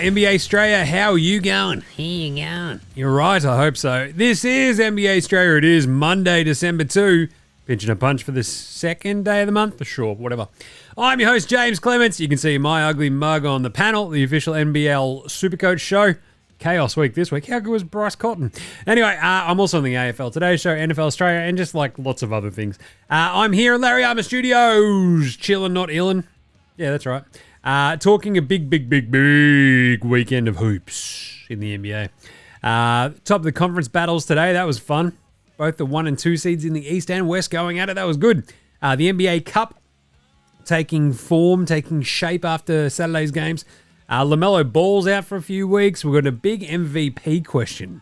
NBA Straya, how are you going? How you going? You're right, I hope so. This is NBA Straya. It is Monday, December 2. Pinching a punch for the second day of the month? Sure, whatever. I'm your host, James Clements. You can see my ugly mug on the panel, the official NBL Supercoach show. Chaos week this week. How good was Bryce Cotton? Anyway, I'm also on the AFL Today show, NFL Australia, and just like lots of other things. I'm here in Larry Armour Studios, chilling, not illin'. Yeah, that's right. Talking a big weekend of hoops in the NBA. Top of the conference battles today. That was fun. Both the 1 and 2 seeds in the East and West going at it. That was good. The NBA Cup taking form, taking shape after Saturday's games. LaMelo Ball's out for a few weeks. We've got a big MVP question.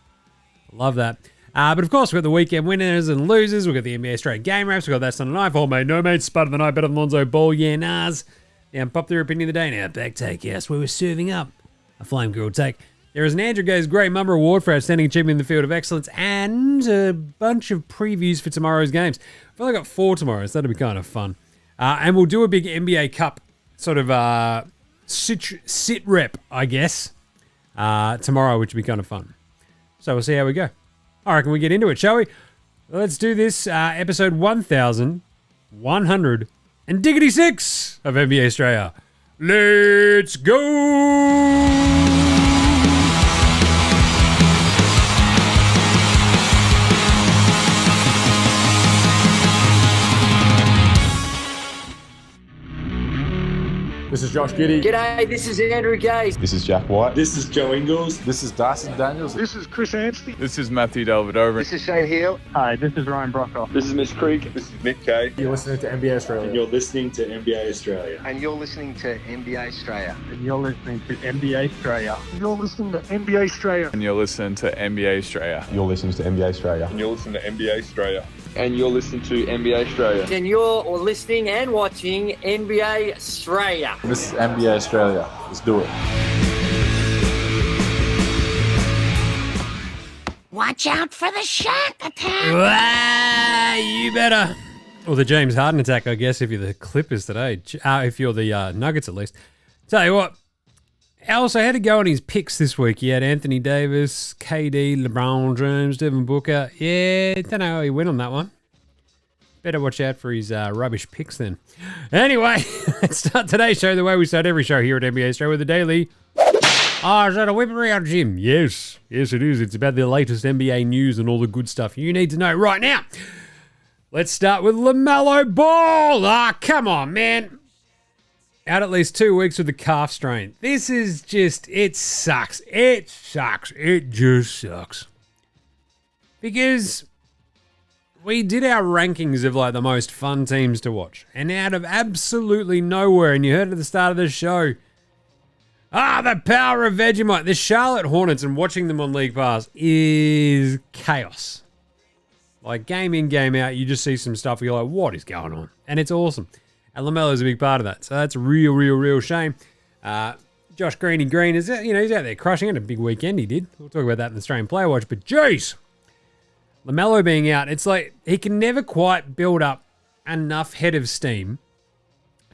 Love that. But of course, we've got the weekend winners and losers. We've got the NBA Straya Game Wraps. We've got that Sunday night. All made, no made. Spud of the night, better than Lonzo Ball. Yeah, Nas. Yeah, and pop their opinion of the day now. Outback Takehouse, where we're serving up a flame grilled take. There is an Andrew Gaze Great Mamba Award for Outstanding Achievement in the Field of Excellence and a bunch of previews for tomorrow's games. I've only got 4 tomorrow, so that'll be kind of fun. And we'll do a big NBA Cup sort of sit rep, I guess, tomorrow, which will be kind of fun. So we'll see how we go. All right, can we get into it, shall we? Let's do this. Episode 1166 of NBA Straya. Let's go! This is Josh Giddey. G'day, this is Andrew Gaze. This is Jack White. This is Joe Ingles. This is Dyson Daniels. This is Chris Anstey. This is Matthew Delvedova. This is Shane Hill. Hi, this is Ryan Brockhoff. This is Mitch Creek. This is Mick Kay. You're listening to NBA Australia. And you're listening to NBA Australia. And you're listening to NBA Straya. And you're listening to NBA Straya. You're listening to NBA Australia. And you're listening to NBA Straya. You're listening to NBA Australia. And you're listening to NBA Australia. And you're listening to NBA Straya. And you're listening and watching NBA Straya. This is NBA Australia. Let's do it. Watch out for the Shaq Attack. You better. Or the James Harden attack, I guess, if you're the Clippers today. If you're the Nuggets, at least. Tell you what. Also had to go on his picks this week. He had Anthony Davis, KD, LeBron James, Devin Booker. Yeah, don't know how he went on that one. Better watch out for his rubbish picks then. Anyway, let's start today's show the way we start every show here at NBA Straya with the daily. Oh, is that a whip around, Jim? Yes, it is. It's about the latest NBA news and all the good stuff you need to know right now. Let's start with LaMelo Ball. Come on, man. Out at least 2 weeks with the calf strain. This is just, it sucks. It sucks. It just sucks. Because we did our rankings of like the most fun teams to watch. And out of absolutely nowhere, and you heard at the start of the show, the power of Vegemite. The Charlotte Hornets and watching them on League Pass is chaos. Like game in, game out, you just see some stuff where you're like, what is going on? And it's awesome. And LaMelo's a big part of that. So that's a real shame. Josh Green is, he's out there crushing it. A big weekend he did. We'll talk about that in the Australian Player Watch. But jeez, LaMelo being out, it's like he can never quite build up enough head of steam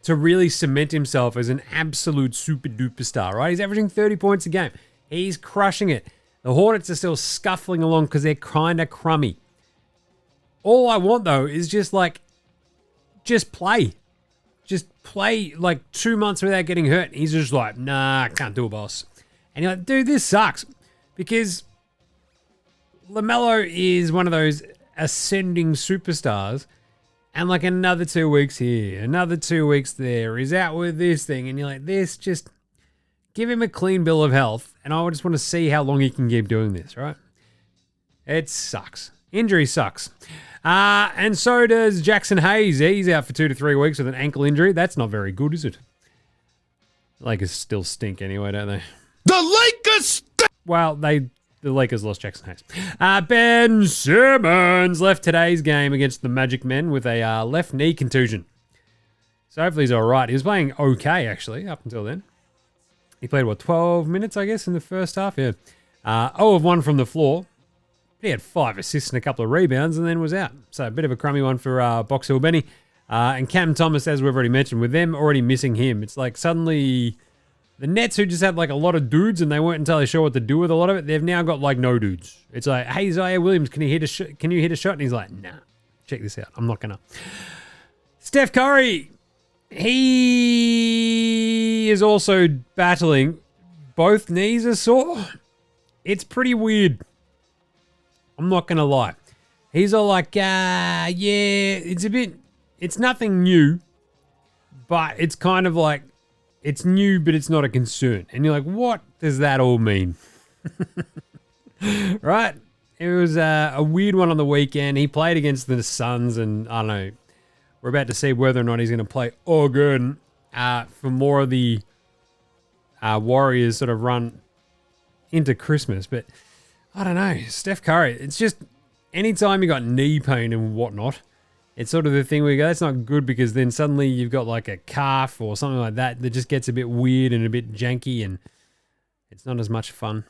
to really cement himself as an absolute super duper star, right? He's averaging 30 points a game. He's crushing it. The Hornets are still scuffling along because they're kind of crummy. All I want, though, is just play. Just play like 2 months without getting hurt. He's just like, nah, can't do it, boss. And you're like, dude, this sucks. Because LaMelo is one of those ascending superstars. And like another 2 weeks here, another 2 weeks there. He's out with this thing. And you're like, this just give him a clean bill of health. And I just want to see how long he can keep doing this, right? It sucks. Injury sucks. And so does Jackson Hayes. He's out for 2 to 3 weeks with an ankle injury. That's not very good, is it? Lakers still stink anyway, don't they? The Lakers stink! Well, the Lakers lost Jackson Hayes. Ben Simmons left today's game against the Magic Men with a left knee contusion. So hopefully he's all right. He was playing okay, actually, up until then. He played, 12 minutes, I guess, in the first half? Yeah. 0 of 1 from the floor. He had 5 assists and a couple of rebounds and then was out. So a bit of a crummy one for Box Hill Benny. And Cam Thomas, as we've already mentioned, with them already missing him, it's like suddenly The Nets, who just had like a lot of dudes and they weren't entirely sure what to do with a lot of it, they've now got like no dudes. It's like, hey, Ziaire Williams, can you hit a shot? And he's like, nah, check this out. I'm not going to. Steph Curry, he is also battling. Both knees are sore. It's pretty weird. I'm not going to lie. He's all like, yeah, it's nothing new, but it's kind of like, it's new, but it's not a concern. And you're like, what does that all mean? Right? It was a weird one on the weekend. He played against the Suns, and I don't know. We're about to see whether or not he's going to play again for more of the Warriors sort of run into Christmas. But I don't know. Steph Curry, it's just anytime you got knee pain and whatnot, it's sort of the thing where you go, that's not good, because then suddenly you've got like a calf or something like that that just gets a bit weird and a bit janky, and it's not as much fun.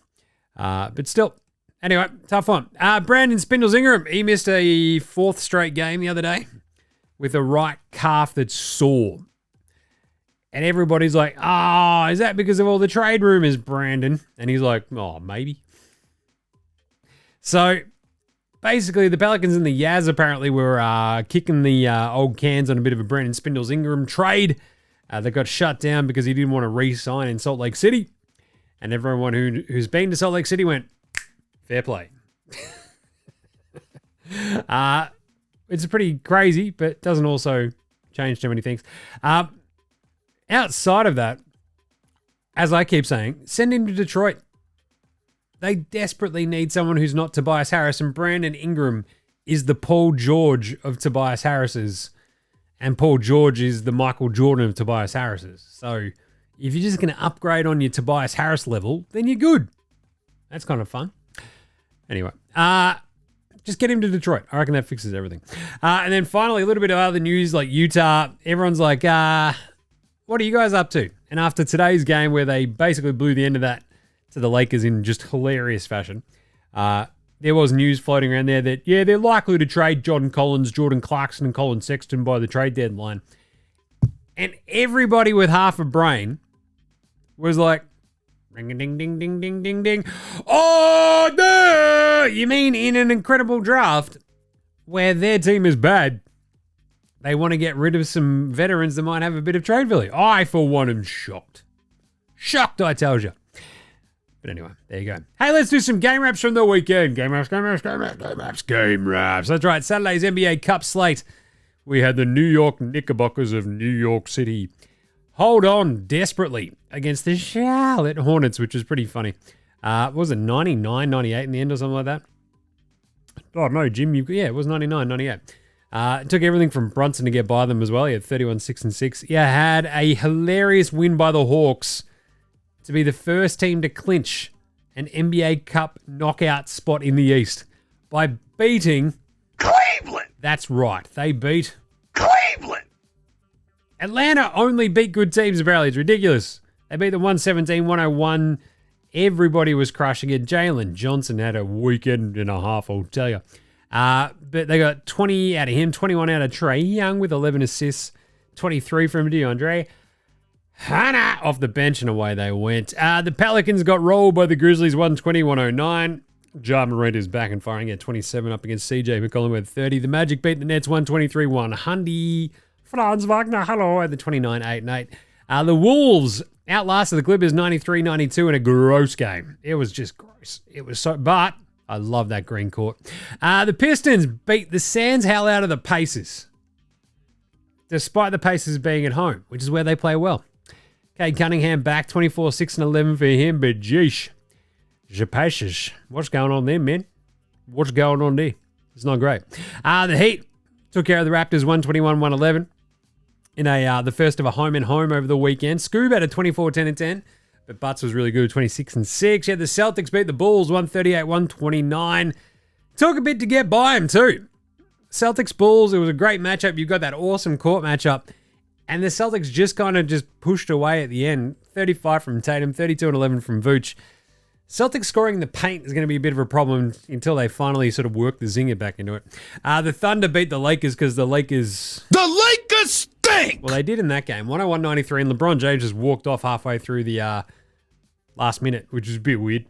But still, anyway, tough one. Brandon Spindles Ingram, he missed a 4th straight game the other day with a right calf that's sore. And everybody's like, is that because of all the trade rumors, Brandon? And he's like, maybe. So basically, the Pelicans and the Yaz apparently were kicking the old cans on a bit of a Brandon Spindles Ingram trade. They got shut down because he didn't want to re-sign in Salt Lake City. And everyone who's been to Salt Lake City went, fair play. It's pretty crazy, but doesn't also change too many things. Outside of that, as I keep saying, send him to Detroit. They desperately need someone who's not Tobias Harris, and Brandon Ingram is the Paul George of Tobias Harris's, and Paul George is the Michael Jordan of Tobias Harris's. So if you're just going to upgrade on your Tobias Harris level, then you're good. That's kind of fun. Anyway, just get him to Detroit. I reckon that fixes everything. And then finally, a little bit of other news, like Utah. Everyone's like, what are you guys up to? And after today's game where they basically blew the end of that to the Lakers in just hilarious fashion, there was news floating around there that, they're likely to trade John Collins, Jordan Clarkson, and Colin Sexton by the trade deadline. And everybody with half a brain was like, ring a ding ding ding ding ding ding. Oh, no! You mean in an incredible draft where their team is bad, they want to get rid of some veterans that might have a bit of trade value? I, for one, am shocked. Shocked, I tell you. But anyway, there you go. Hey, let's do some game wraps from the weekend. Game wraps. That's right, Saturday's NBA Cup slate. We had the New York Knickerbockers of New York City hold on desperately against the Charlotte Hornets, which was pretty funny. Was it 99-98 in the end or something like that? Oh, no, Jim. It was 99-98. It took everything from Brunson to get by them as well. He had 31-6-6. You had a hilarious win by the Hawks to be the first team to clinch an NBA Cup knockout spot in the East by beating Cleveland! That's right. They beat Cleveland! Atlanta. Only beat good teams, apparently. It's ridiculous. They beat them 117-101. Everybody was crushing it. Jalen Johnson had a weekend and a half, I'll tell you. But they got 20 out of him, 21 out of Trae Young with 11 assists, 23 from DeAndre Hannah off the bench, and away they went. The Pelicans got rolled by the Grizzlies 120-109. Ja Morant is back and firing at 27 up against CJ McCollum with 30. The Magic beat the Nets 123-100. Franz Wagner, hello, at the 29-8-8. The Wolves outlasted the Clippers 93-92 in a gross game. It was just gross. It was so, but I love that green court. The Pistons beat the sans hell out of the Pacers, despite the Pacers being at home, which is where they play well. Cade Cunningham back, 24, 6, and 11 for him, but geesh. The Pacers. What's going on there, man? What's going on there? It's not great. The Heat took care of the Raptors 121-111 in the first of a home and home over the weekend. Scoob had a 24, 10, and 10. But Butts was really good, 26-6. Yeah, the Celtics beat the Bulls 138-129. Took a bit to get by him too. Celtics Bulls, it was a great matchup. You've got that awesome court matchup. And the Celtics just kind of just pushed away at the end. 35 from Tatum, 32 and 11 from Vooch. Celtics scoring in the paint is going to be a bit of a problem until they finally sort of work the zinger back into it. The Thunder beat the Lakers because the Lakers... The Lakers stink! stink. Well, they did in that game. 101-93, and LeBron James just walked off halfway through the last minute, which is a bit weird.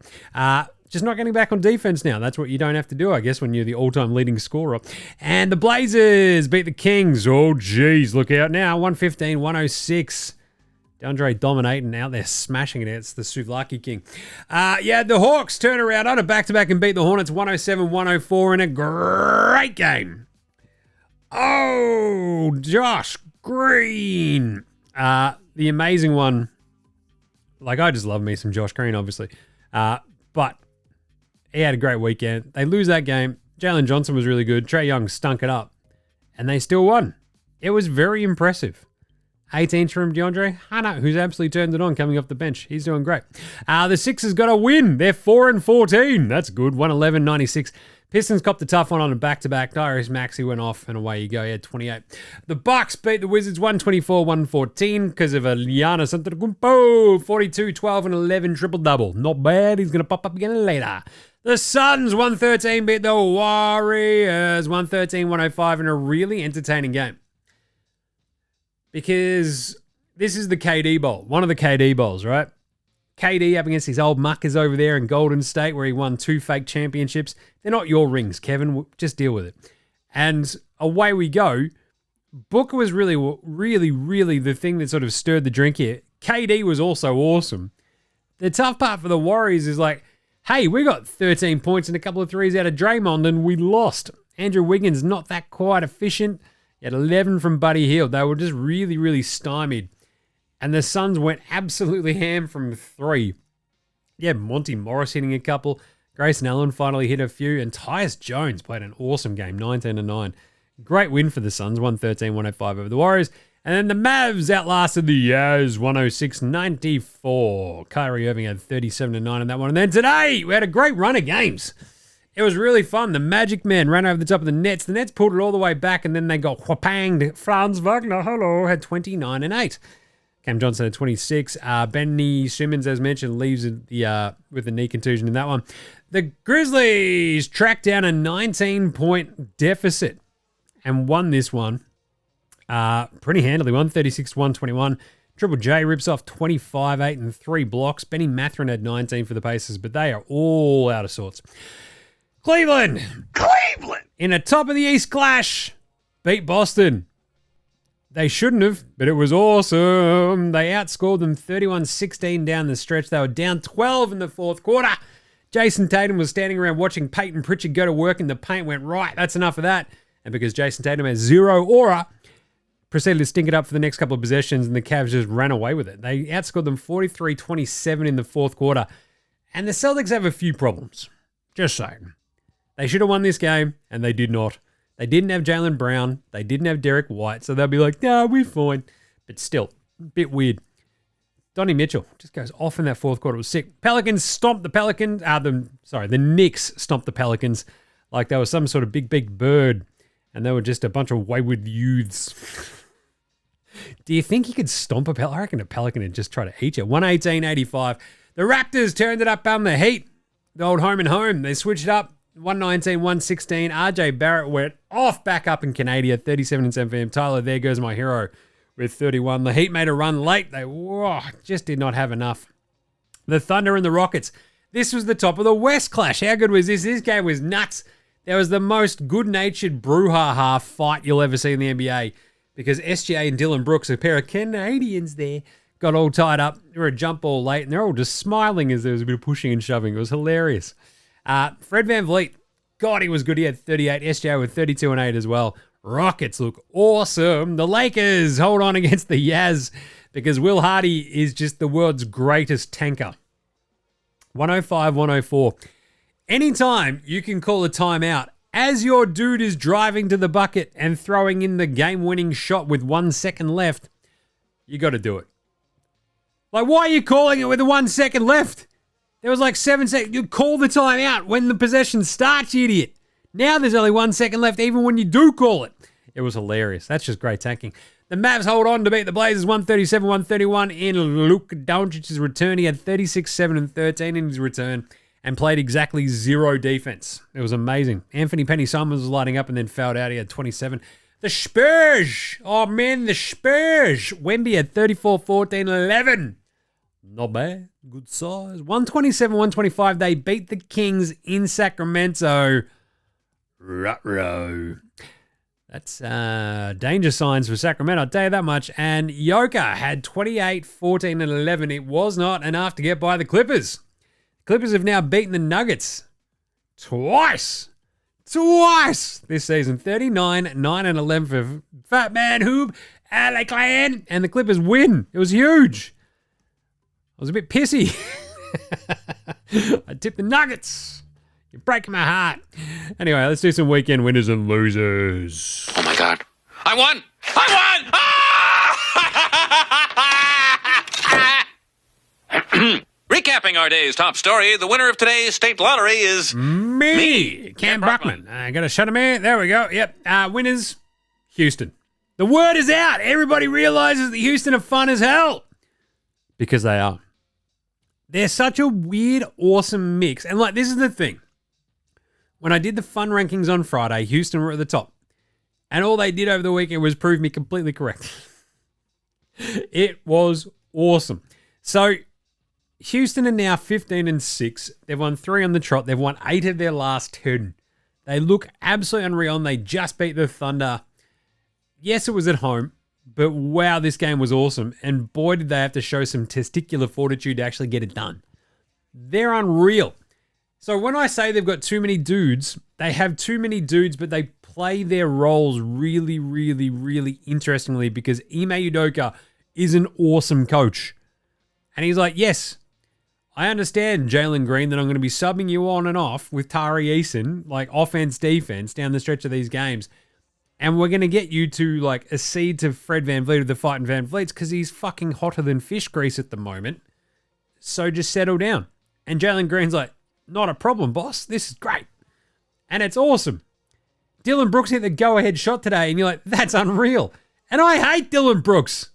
Just not getting back on defense now. That's what you don't have to do, I guess, when you're the all-time leading scorer. And the Blazers beat the Kings. Oh, geez, look out now. 115-106. DeAndre dominating out there, smashing it. It's the Souvlaki King. The Hawks turn around on a back-to-back and beat the Hornets 107-104 in a great game. Oh, Josh Green. The amazing one. Like, I just love me some Josh Green, obviously. But he had a great weekend. They lose that game. Jalen Johnson was really good. Trae Young stunk it up. And they still won. It was very impressive. 18 from DeAndre Hunter, who's absolutely turned it on coming off the bench. He's doing great. The Sixers got a win. They're 4-14. That's good. 111-96. Pistons copped a tough one on a back-to-back. Tyrese Maxey went off, and away you go. He had 28. The Bucks beat the Wizards 124-114 because of a Giannis Antetokounmpo 42-12-11 triple-double. Not bad. He's going to pop up again later. The Suns 113 beat the Warriors 113-105 in a really entertaining game. Because this is the KD Bowl, one of the KD Bowls, right? KD up against his old muckers over there in Golden State where he won 2 fake championships. They're not your rings, Kevin. Just deal with it. And away we go. Booker was really the thing that sort of stirred the drink here. KD was also awesome. The tough part for the Warriors is like, hey, we got 13 points and a couple of threes out of Draymond and we lost. Andrew Wiggins not that quite efficient. He had 11 from Buddy Hield. They were just really stymied. And the Suns went absolutely ham from 3. Yeah, Monty Morris hitting a couple. Grayson Allen finally hit a few. And Tyus Jones played an awesome game, 19-9. Great win for the Suns, 113-105 over the Warriors. And then the Mavs outlasted the Yaz, 106-94. Kyrie Irving had 37-9 in that one. And then today, we had a great run of games. It was really fun. The Magic Man ran over the top of the Nets. The Nets pulled it all the way back, and then they got whapanged. Franz Wagner, had 29-8. Cam Johnson had 26. Ben Simmons, as mentioned, leaves with the knee contusion in that one. The Grizzlies tracked down a 19-point deficit and won this one pretty handily. 136-121. Triple J rips off 25, 8, and 3 blocks. Benny Mathurin had 19 for the Pacers, but they are all out of sorts. Cleveland, in a top of the East clash, beat Boston. They shouldn't have, but it was awesome. They outscored them 31-16 down the stretch. They were down 12 in the fourth quarter. Jason Tatum was standing around watching Peyton Pritchard go to work in the paint, went, right, that's enough of that. And because Jason Tatum has 0 aura, proceeded to stink it up for the next couple of possessions, and the Cavs just ran away with it. They outscored them 43-27 in the fourth quarter. And the Celtics have a few problems. Just saying. They should have won this game, and they did not. They didn't have Jaylen Brown. They didn't have Derek White, so they'll be like, nah, we're fine. But still, a bit weird. Donnie Mitchell just goes off in that fourth quarter. It was sick. Pelicans stomped the Pelicans. The Knicks stomped the Pelicans like they were some sort of big bird, and they were just a bunch of wayward youths. Do you think you could stomp a Pelican? I reckon a Pelican would just try to eat you. 118-85. The Raptors turned it up on the Heat. The old home and home. They switched it up. 119-116. RJ Barrett went off back up in Canada. 37-7 for him. Tyler, there goes my hero with 31. The Heat made a run late. They just did not have enough. The Thunder and the Rockets. This was the top of the West clash. How good was this? This game was nuts. There was the most good-natured brouhaha fight you'll ever see in the NBA because SGA and Dylan Brooks, a pair of Canadians there, got all tied up. They were a jump ball late, and they're all just smiling as there was a bit of pushing and shoving. It was hilarious. Fred VanVleet, God, he was good. He had 38. SGA with 32 and 8 as well. Rockets look awesome. The Lakers hold on against the Yaz because Will Hardy is just the world's greatest tanker. 105-104. Anytime you can call a timeout as your dude is driving to the bucket and throwing in the game-winning shot with 1 second left, you got to do it. Like, why are you calling it with 1 second left? There was like 7 seconds. You call the timeout when the possession starts, you idiot. Now there's only 1 second left, even when you do call it. It was hilarious. That's just great tanking. The Mavs hold on to beat the Blazers 137-131 in Luka Doncic's return. He had 36, 7, and 13 in his return and played exactly 0 defense. It was amazing. Anthony Penny Summers was lighting up and then fouled out. He had 27. The Spurs. Oh, man, the Spurs. Wemby had 34, 14, 11. Not bad. Good size. 127, 125. They beat the Kings in Sacramento. Ruh-roh. That's danger signs for Sacramento, I'll tell you that much. And Joker had 28, 14, and 11. It was not enough to get by the Clippers. Clippers have now beaten the Nuggets twice this season. 39, 9, and 11 for Fat Man Hoob, LA Clan, and the Clippers win. It was huge. I was a bit pissy. I tipped the Nuggets. You're breaking my heart. Anyway, let's do some weekend winners and losers. Oh my God. I won! Recapping our day's top story, the winner of today's state lottery is me, Cam Brockman. I got to shut him in. There we go. Yep. Winners, Houston. The word is out. Everybody realizes that Houston are fun as hell. Because they are. They're such a weird, awesome mix. And like, this is the thing. When I did the fun rankings on Friday, Houston were at the top. And all they did over the weekend was prove me completely correct. It was awesome. So, Houston are now 15-6. They've won 3 on the trot. They've won 8 of their last 10. They look absolutely unreal. And they just beat the Thunder. Yes, it was at home. But wow, this game was awesome. And boy, did they have to show some testicular fortitude to actually get it done. They're unreal. So when I say they've got too many dudes, they have too many dudes, but they play their roles really, really, really interestingly because Ime Udoka is an awesome coach. And he's like, yes, I understand, Jalen Green, that I'm going to be subbing you on and off with Tari Eason, like offense, defense, down the stretch of these games. And we're going to get you to like accede to Fred VanVleet of the Fighting VanVleets because he's fucking hotter than fish grease at the moment. So just settle down. And Jalen Green's like, not a problem, boss. This is great. And it's awesome. Dylan Brooks hit the go-ahead shot today and you're like, that's unreal. And I hate Dylan Brooks.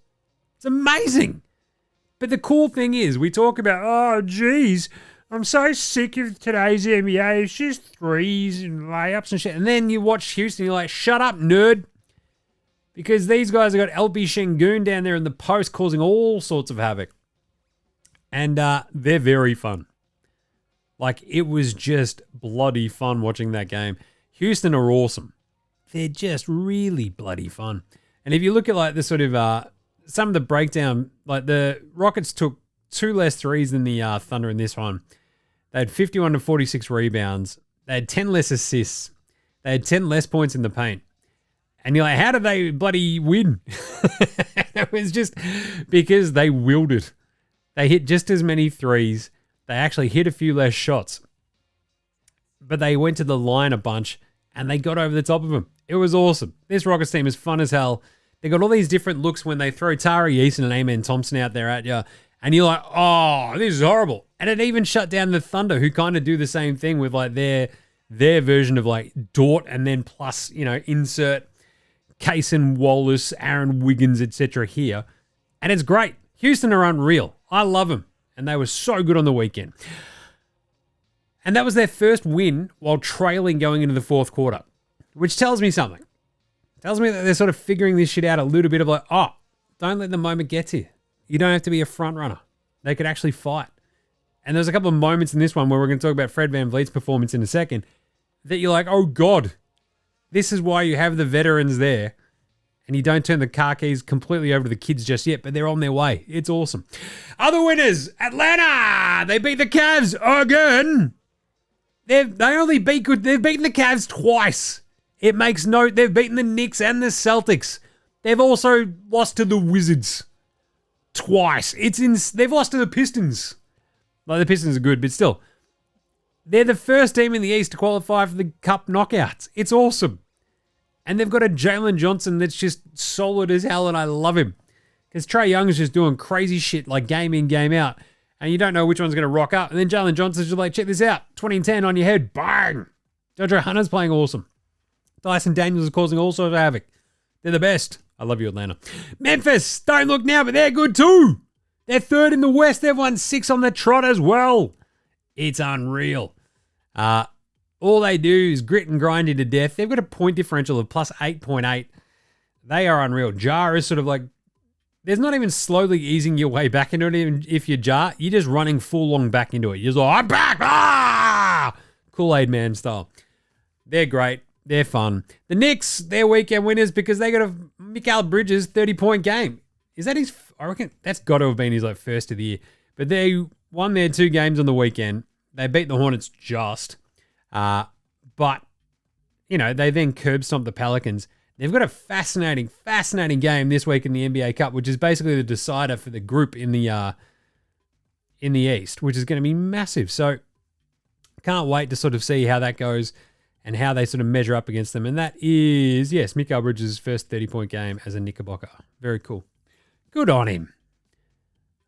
It's amazing. But the cool thing is we talk about, oh, geez, I'm so sick of today's NBA. It's just threes and layups and shit. And then you watch Houston, you're like, shut up, nerd. Because these guys have got LB Şengün down there in the post causing all sorts of havoc. And they're very fun. Like, it was just bloody fun watching that game. Houston are awesome. They're just really bloody fun. And if you look at, like, the sort of, some of the breakdown, like, the Rockets took 2 less threes than the Thunder in this one. They had 51 to 46 rebounds. They had 10 less assists. They had 10 less points in the paint. And you're like, how did they bloody win? It was just because they willed it. They hit just as many threes. They actually hit a few less shots. But they went to the line a bunch and they got over the top of them. It was awesome. This Rockets team is fun as hell. They got all these different looks when they throw Tari Eason and Amen Thompson out there at you. And you're like, oh, this is horrible. And it even shut down the Thunder, who kind of do the same thing with like their version of like Dort and then plus, you know, insert Kaysen Wallace, Aaron Wiggins, etc. here. And it's great. Houston are unreal. I love them. And they were so good on the weekend. And that was their first win while trailing going into the fourth quarter, which tells me something. It tells me that they're sort of figuring this shit out a little bit of like, oh, don't let the moment get to you. You don't have to be a front runner. They could actually fight. And there's a couple of moments in this one where we're going to talk about Fred VanVleet's performance in a second that you're like, oh God, this is why you have the veterans there and you don't turn the car keys completely over to the kids just yet, but they're on their way. It's awesome. Other winners, Atlanta. They beat the Cavs again. They've beaten the Cavs twice. It makes note. They've beaten the Knicks and the Celtics. They've also lost to the Wizards twice. They've lost to the Pistons. Like, the Pistons are good, but still. They're the first team in the East to qualify for the Cup knockouts. It's awesome. And they've got a Jalen Johnson that's just solid as hell, and I love him. Because Trae Young is just doing crazy shit like game in, game out. And you don't know which one's going to rock up. And then Jalen Johnson's just like, check this out. 20 and 10 on your head. Bang! Dejounte Hunter's playing awesome. Dyson Daniels is causing all sorts of havoc. They're the best. I love you, Atlanta. Memphis, don't look now, but they're good too. They're third in the West. They've won 6 on the trot as well. It's unreal. All they do is grit and grind you to death. They've got a point differential of plus 8.8. They are unreal. Jar is sort of like, there's not even slowly easing your way back into it. Even if you jar, you're just running full on back into it. You're just like, I'm back. Ah! Kool-Aid Man style. They're great. They're fun. The Knicks, they're weekend winners because they got a Mikal Bridges 30-point game. Is that his? I reckon that's got to have been his like first of the year. But they won their 2 games on the weekend. They beat the Hornets just. But, you know, they then curb stomped the Pelicans. They've got a fascinating game this week in the NBA Cup, which is basically the decider for the group in the East, which is going to be massive. So can't wait to sort of see how that goes and how they sort of measure up against them. And that is, yes, Mikal Bridges' first 30-point game as a Knickerbocker. Very cool. Good on him.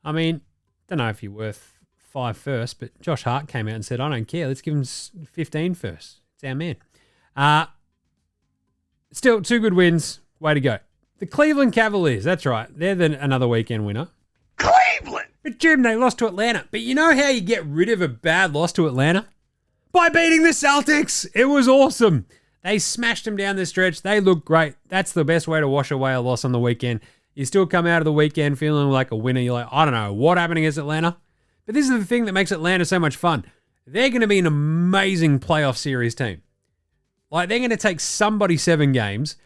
I mean, don't know if you're worth 5 first, but Josh Hart came out and said, I don't care. Let's give him 15 first. It's our man. Still, 2 good wins. Way to go. The Cleveland Cavaliers, that's right. They're another weekend winner. Cleveland! But Jim, they lost to Atlanta. But you know how you get rid of a bad loss to Atlanta? By beating the Celtics. It was awesome. They smashed them down the stretch. They look great. That's the best way to wash away a loss on the weekend. You still come out of the weekend feeling like a winner. You're like, I don't know what happened against Atlanta. But this is the thing that makes Atlanta so much fun. They're going to be an amazing playoff series team. Like, they're going to take somebody 7 games,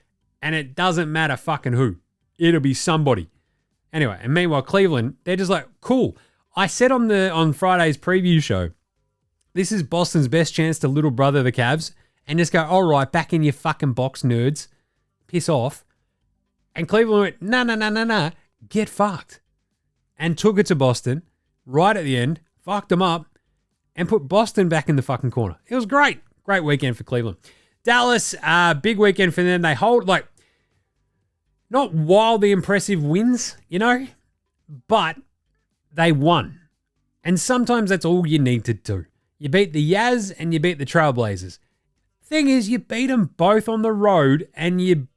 and it doesn't matter fucking who. It'll be somebody. Anyway, and meanwhile, Cleveland, they're just like, cool. I said on Friday's preview show, this is Boston's best chance to little brother the Cavs and just go, all right, back in your fucking box, nerds. Piss off. And Cleveland went, nah, get fucked. And took it to Boston right at the end, fucked them up, and put Boston back in the fucking corner. It was great. Great weekend for Cleveland. Dallas, big weekend for them. They hold, like, not wildly impressive wins, you know, but they won. And sometimes that's all you need to do. You beat the Yaz and you beat the Trailblazers. Thing is, you beat them both on the road and you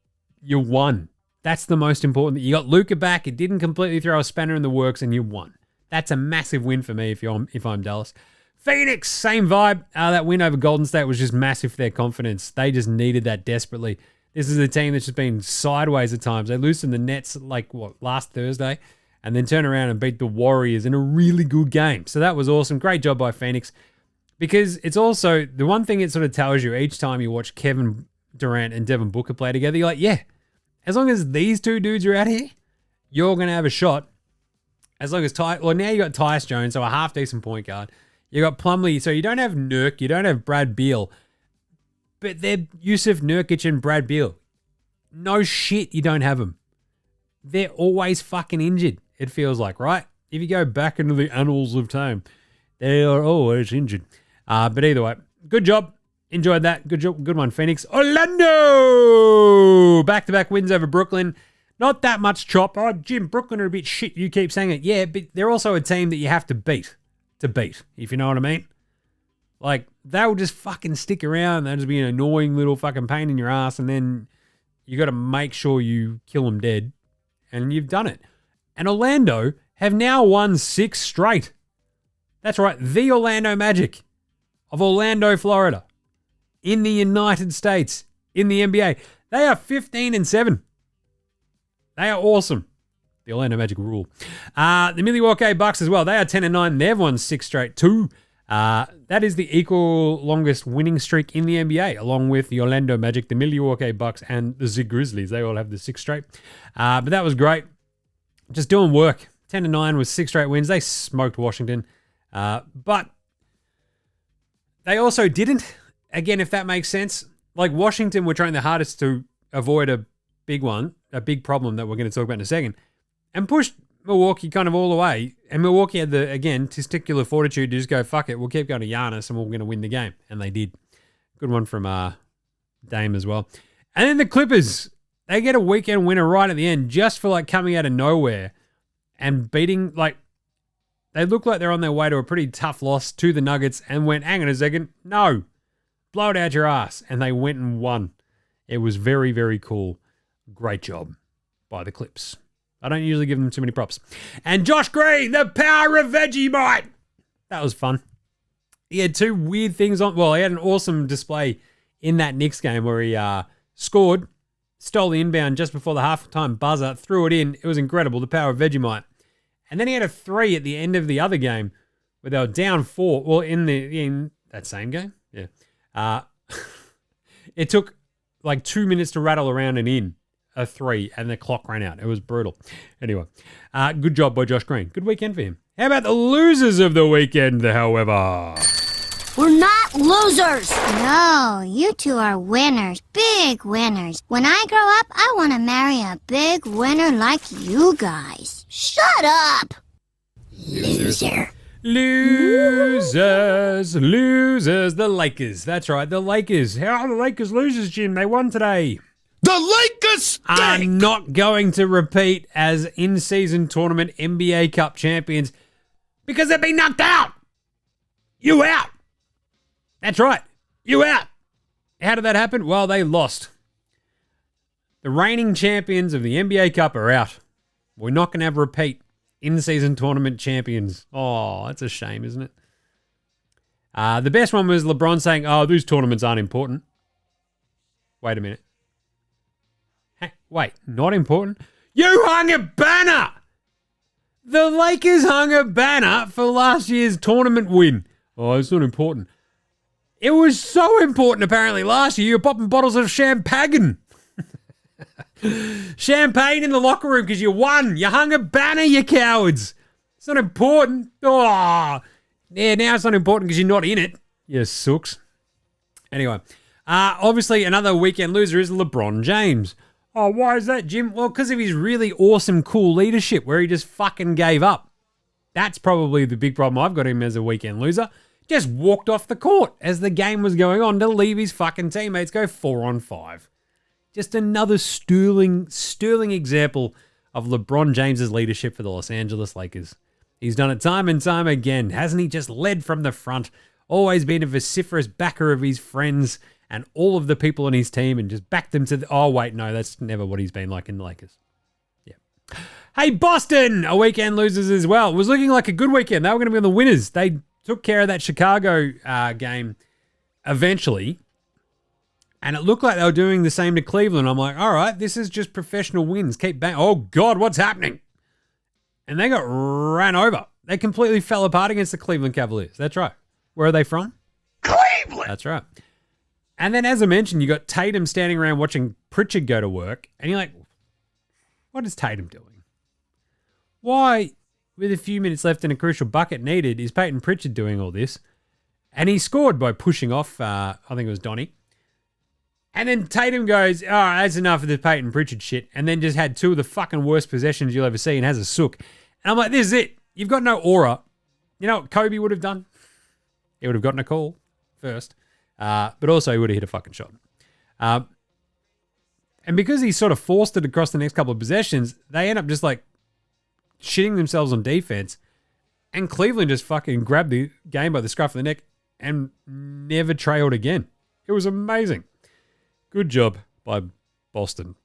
won. That's the most important. You got Luka back. It didn't completely throw a spanner in the works and you won. That's a massive win for me if I'm Dallas. Phoenix, same vibe. That win over Golden State was just massive for their confidence. They just needed that desperately. This is a team that's just been sideways at times. They loosened the Nets last Thursday and then turn around and beat the Warriors in a really good game. So that was awesome. Great job by Phoenix. Because it's also, the one thing it sort of tells you each time you watch Kevin Durant and Devin Booker play together, you're like, yeah, as long as these 2 dudes are out here, you're going to have a shot. As long as now you got Tyus Jones, so a half-decent point guard. You got Plumlee, so you don't have Nurk, you don't have Brad Beal, but they're Yusuf Nurkic and Brad Beal. No shit, you don't have them. They're always fucking injured, it feels like, right? If you go back into the annals of time, they are always injured. But either way, good job. Enjoyed that. Good job. Good one, Phoenix. Orlando! Back-to-back wins over Brooklyn. Not that much chop. Oh, Jim, Brooklyn are a bit shit. You keep saying it. Yeah, but they're also a team that you have to beat, if you know what I mean. Like, they'll just fucking stick around. They'll just be an annoying little fucking pain in your ass, and then you got to make sure you kill them dead, and you've done it. And Orlando have now won 6 straight. That's right, the Orlando Magic of Orlando, Florida, in the United States, in the NBA. They are 15-7. They are awesome. The Orlando Magic rule. The Milwaukee Bucks as well. They are 10-9. They've won 6 straight too. That is the equal longest winning streak in the NBA, along with the Orlando Magic, the Milwaukee Bucks, and the Grizzlies. They all have the 6 straight. But that was great. Just doing work. 10-9 with 6 straight wins. They smoked Washington. But they also didn't. Again, if that makes sense. Like, Washington were trying their hardest to avoid a big problem that we're going to talk about in a second, and pushed Milwaukee kind of all the way. And Milwaukee had testicular fortitude to just go, fuck it, we'll keep going to Giannis and we're going to win the game. And they did. Good one from Dame as well. And then the Clippers, they get a weekend winner right at the end just for coming out of nowhere and beating, they look like they're on their way to a pretty tough loss to the Nuggets and went, hang on a second, no, blow it out your ass. And they went and won. It was very, very cool. Great job by the Clips. I don't usually give them too many props. And Josh Green, the power of Vegemite. That was fun. He had 2 weird things on. Well, he had an awesome display in that Knicks game where he scored stole the inbound just before the halftime buzzer, threw it in. It was incredible, the power of Vegemite. And then he had a 3 at the end of the other game where they were down 4. Well, in that same game, yeah. It took like 2 minutes to rattle around and in a 3, and the clock ran out. It was brutal. Anyway, good job by Josh Green. Good weekend for him. How about the losers of the weekend, however? We're not losers. No, you two are winners. Big winners. When I grow up, I want to marry a big winner like you guys. Shut up. Loser. Losers. The Lakers. That's right, the Lakers. How are the Lakers losers, Jim? They won today. The Lakers are not going to repeat as in-season tournament NBA Cup champions because they've been knocked out. You out. That's right. You out. How did that happen? Well, they lost. The reigning champions of the NBA Cup are out. We're not going to have a repeat in-season tournament champions. Oh, that's a shame, isn't it? The best one was LeBron saying, oh, these tournaments aren't important. Wait a minute. Wait, not important? You hung a banner! The Lakers hung a banner for last year's tournament win. Oh, it's not important. It was so important, apparently, last year. You were popping bottles of champagne. Champagne in the locker room because you won. You hung a banner, you cowards. It's not important. Oh, yeah, now it's not important because you're not in it. You sooks. Anyway, obviously another weekend loser is LeBron James. Oh, why is that, Jim? Well, because of his really awesome, cool leadership where he just fucking gave up. That's probably the big problem I've got him as a weekend loser. Just walked off the court as the game was going on to leave his fucking teammates go 4-on-5. Just another sterling example of LeBron James's leadership for the Los Angeles Lakers. He's done it time and time again. Hasn't he just led from the front? Always been a vociferous backer of his friends and all of the people on his team and just backed them to the... Oh, wait, no, that's never what he's been like in the Lakers. Yeah. Hey, Boston, a weekend losers as well. It was looking like a good weekend. They were going to be on the winners. They took care of that Chicago game eventually, and it looked like they were doing the same to Cleveland. I'm like, all right, this is just professional wins. Keep bang. Oh, God, what's happening? And they got ran over. They completely fell apart against the Cleveland Cavaliers. That's right. Where are they from? Cleveland! That's right. And then, as I mentioned, you got Tatum standing around watching Pritchard go to work, and you're like, what is Tatum doing? Why, with a few minutes left and a crucial bucket needed, is Peyton Pritchard doing all this? And he scored by pushing off, I think it was Donnie. And then Tatum goes, all right, that's enough of the Peyton Pritchard shit, and then just had two of the fucking worst possessions you'll ever see and has a sook. And I'm like, this is it. You've got no aura. You know what Kobe would have done? He would have gotten a call first. But also he would have hit a fucking shot. And because he sort of forced it across the next couple of possessions, they end up just like shitting themselves on defense. And Cleveland just fucking grabbed the game by the scruff of the neck and never trailed again. It was amazing. Good job by Boston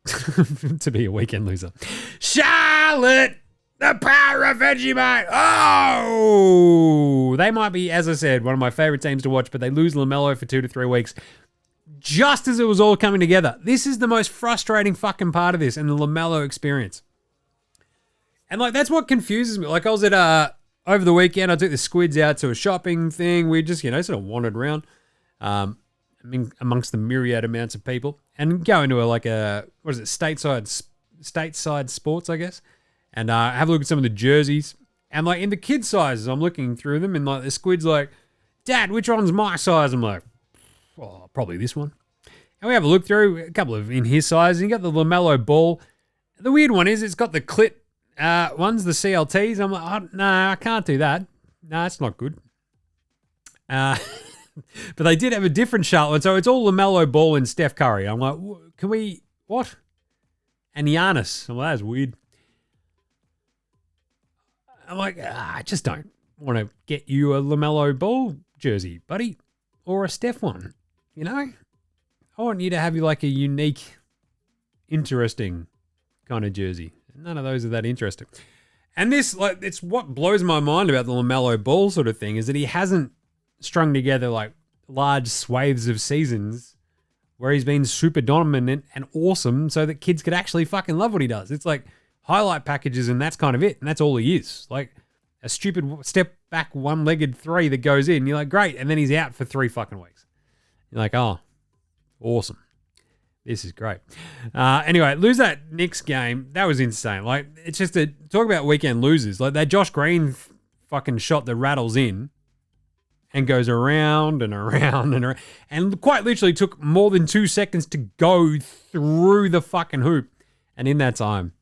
to be a weekend loser. Charlotte! The power of Vegemite. Oh, they might be, as I said, one of my favorite teams to watch, but they lose LaMelo for 2 to 3 weeks just as it was all coming together. This is the most frustrating fucking part of this and the LaMelo experience. And like, that's what confuses me. Like I was at, over the weekend, I took the squids out to a shopping thing. We just, sort of wandered around, amongst the myriad amounts of people and go into stateside sports, I guess. And have a look at some of the jerseys. And like in the kid sizes, I'm looking through them and like the squid's like, Dad, which one's my size? I'm like, oh, probably this one. And we have a look through a couple of in his size. And you got the LaMelo Ball. The weird one is it's got the clit ones, the CLTs. I'm like, oh, no, I can't do that. No, it's not good. But they did have a different Charlotte one. So it's all LaMelo Ball and Steph Curry. I'm like, can we, what? And Giannis. I'm like, that's weird. I'm like, I just don't want to get you a LaMelo Ball jersey, buddy, or a Steph one, I want you to have like a unique, interesting kind of jersey. None of those are that interesting. And this, like, it's what blows my mind about the LaMelo Ball sort of thing is that he hasn't strung together like large swathes of seasons where he's been super dominant and awesome so that kids could actually fucking love what he does. It's like highlight packages and that's kind of it. And that's all he is. Like a stupid step back one-legged three that goes in. You're like, great. And then he's out for 3 fucking weeks. You're like, oh, awesome. This is great. Anyway, lose that Knicks game. That was insane. Like, it's just talk about weekend losers. Like that Josh Green fucking shot that rattles in and goes around and around and around. And quite literally took more than 2 seconds to go through the fucking hoop. And in that time,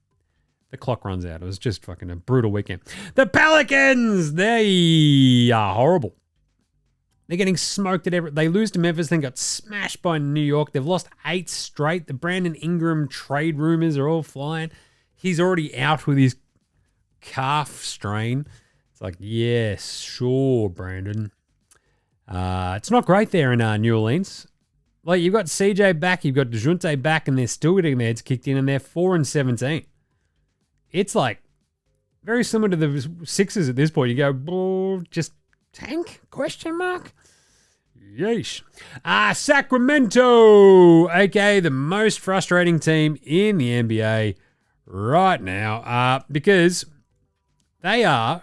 the clock runs out. It was just fucking a brutal weekend. The Pelicans, they are horrible. They're getting smoked at they lose to Memphis, then got smashed by New York. They've lost 8 straight. The Brandon Ingram trade rumors are all flying. He's already out with his calf strain. It's like, yes, sure, Brandon. It's not great there in New Orleans. Like, you've got CJ back, you've got DeJounte back, and they're still getting their heads kicked in, and they're 4-17. It's like very similar to the Sixers at this point. You go, just tank? Question mark? Yeesh. Sacramento, aka the most frustrating team in the NBA right now, because they are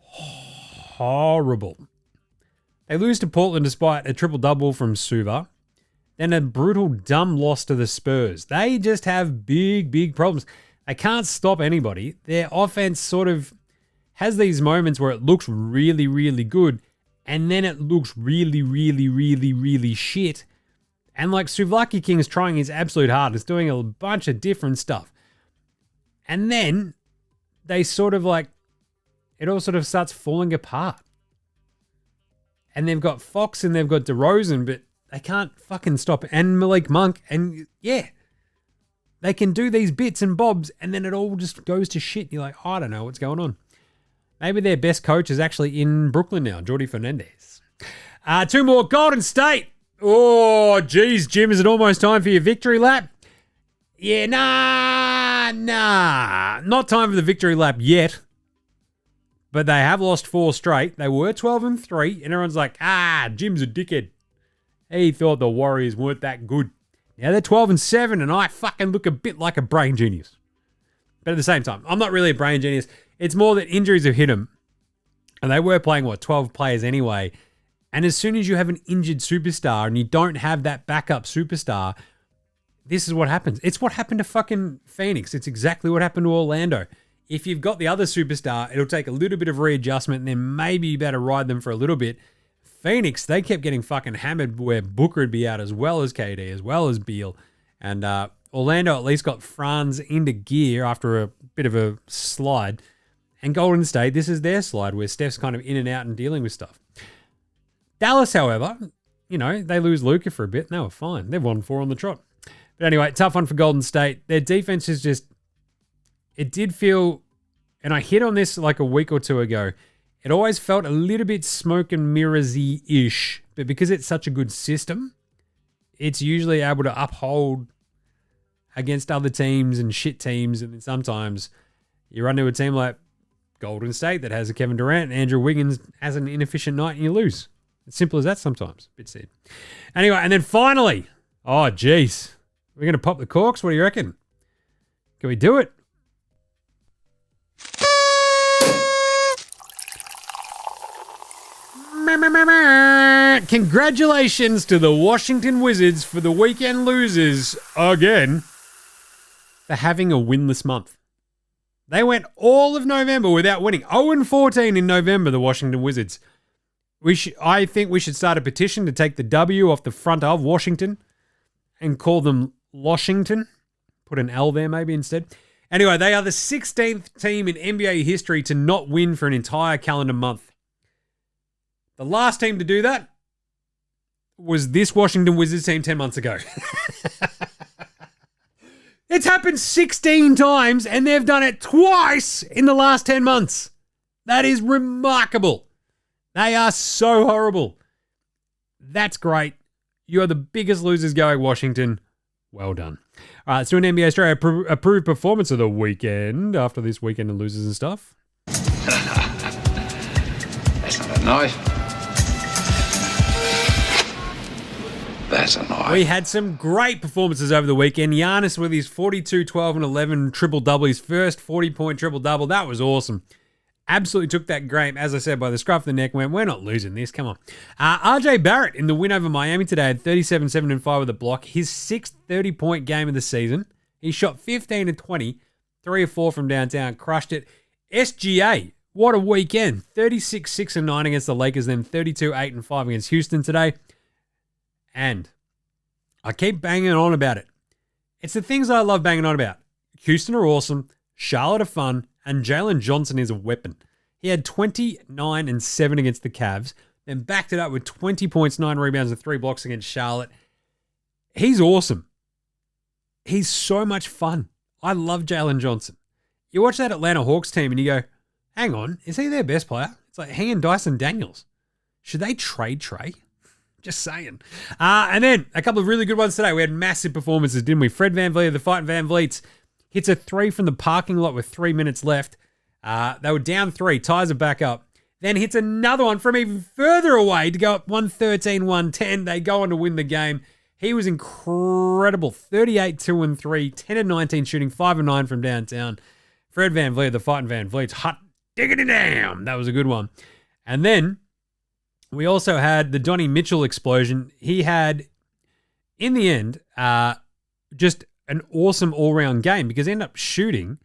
horrible. They lose to Portland despite a triple-double from Suva. Then a brutal, dumb loss to the Spurs. They just have big, big problems. They can't stop anybody. Their offense sort of has these moments where it looks really, really good, and then it looks really, really, really, really shit. And like Suvlaki King is trying his absolute hardest, doing a bunch of different stuff. And then they sort of like, it all sort of starts falling apart. And they've got Fox and they've got DeRozan, but they can't fucking stop. And Malik Monk, and yeah, they can do these bits and bobs, and then it all just goes to shit. You're like, I don't know what's going on. Maybe their best coach is actually in Brooklyn now, Jordi Fernandez. 2 more, Golden State. Oh, geez, Jim, is it almost time for your victory lap? Yeah, nah. Not time for the victory lap yet. But they have lost 4 straight. They were 12-3, and everyone's like, Jim's a dickhead. He thought the Warriors weren't that good. Now they're 12-7, and I fucking look a bit like a brain genius. But at the same time, I'm not really a brain genius. It's more that injuries have hit them. And they were playing, 12 players anyway. And as soon as you have an injured superstar and you don't have that backup superstar, this is what happens. It's what happened to fucking Phoenix. It's exactly what happened to Orlando. If you've got the other superstar, it'll take a little bit of readjustment, and then maybe you better ride them for a little bit. Phoenix, they kept getting fucking hammered where Booker would be out as well as KD, as well as Beal. And Orlando at least got Franz into gear after a bit of a slide. And Golden State, this is their slide where Steph's kind of in and out and dealing with stuff. Dallas, however, they lose Luka for a bit, and they were fine. They've won 4 on the trot. But anyway, tough one for Golden State. Their defense is just, it did feel, and I hit on this like a week or 2 ago, it always felt a little bit smoke and mirrors-y-ish, but because it's such a good system, it's usually able to uphold against other teams and shit teams, and then sometimes you run into a team like Golden State that has a Kevin Durant and Andrew Wiggins has an inefficient night and you lose. It's simple as that sometimes. Bit sad. Anyway, and then finally, oh, geez, we're going to pop the corks? What do you reckon? Can we do it? Congratulations to the Washington Wizards for the weekend losers again for having a winless month. They went all of November without winning. 0-14 in November, the Washington Wizards. I think we should start a petition to take the W off the front of Washington and call them Loshington. Put an L there maybe instead. Anyway, they are the 16th team in NBA history to not win for an entire calendar month. The last team to do that was this Washington Wizards team 10 months ago. It's happened 16 times, and they've done it twice in the last 10 months. That is remarkable. They are so horrible. That's great. You are the biggest losers going, Washington. Well done. All right, let's do an NBA Straya approved performance of the weekend after this weekend of losers and stuff. That's not a knife. We had some great performances over the weekend. Giannis with his 42, 12, and 11 triple-double, his first 40-point triple-double. That was awesome. Absolutely took that game, as I said, by the scruff of the neck. Went, we're not losing this. Come on. RJ Barrett in the win over Miami today had 37, 7, and 5 with a block. His sixth 30-point game of the season. He shot 15 and 20, 3 or 4 from downtown, crushed it. SGA, what a weekend. 36, 6, and 9 against the Lakers, then 32, 8, and 5 against Houston today. And I keep banging on about it. It's the things I love banging on about. Houston are awesome. Charlotte are fun. And Jalen Johnson is a weapon. He had 29 and 7 against the Cavs, then backed it up with 20 points, 9 rebounds, and 3 blocks against Charlotte. He's awesome. He's so much fun. I love Jalen Johnson. You watch that Atlanta Hawks team and you go, hang on, is he their best player? It's like he and Dyson Daniels. Should they trade Trey? Just saying. And then a couple of really good ones today. We had massive performances, didn't we? Fred VanVleet, the Fighting VanVleets, hits a 3 from the parking lot with 3 minutes left. They were down 3. Ties are back up. Then hits another one from even further away to go up 113, 110. They go on to win the game. He was incredible. 38, 2 and 3, 10 and 19 shooting, 5 and 9 from downtown. Fred VanVleet, the Fighting VanVleets, hot diggity damn. That was a good one. And then we also had the Donnie Mitchell explosion. He had, in the end, just an awesome all-round game because he ended up shooting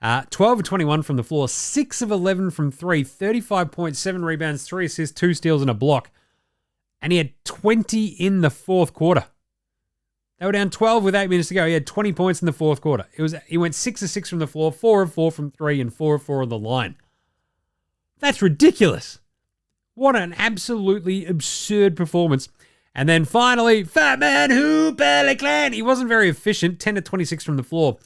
12 of 21 from the floor, 6 of 11 from 3, 35.7 rebounds, 3 assists, 2 steals, and a block. And he had 20 in the fourth quarter. They were down 12 with 8 minutes to go. He had 20 points in the fourth quarter. He went 6 of 6 from the floor, 4 of 4 from 3, and 4 of 4 on the line. That's ridiculous. What an absolutely absurd performance. And then finally, Fat Man Who Barely Clan. He wasn't very efficient, 10 to 26 from the floor.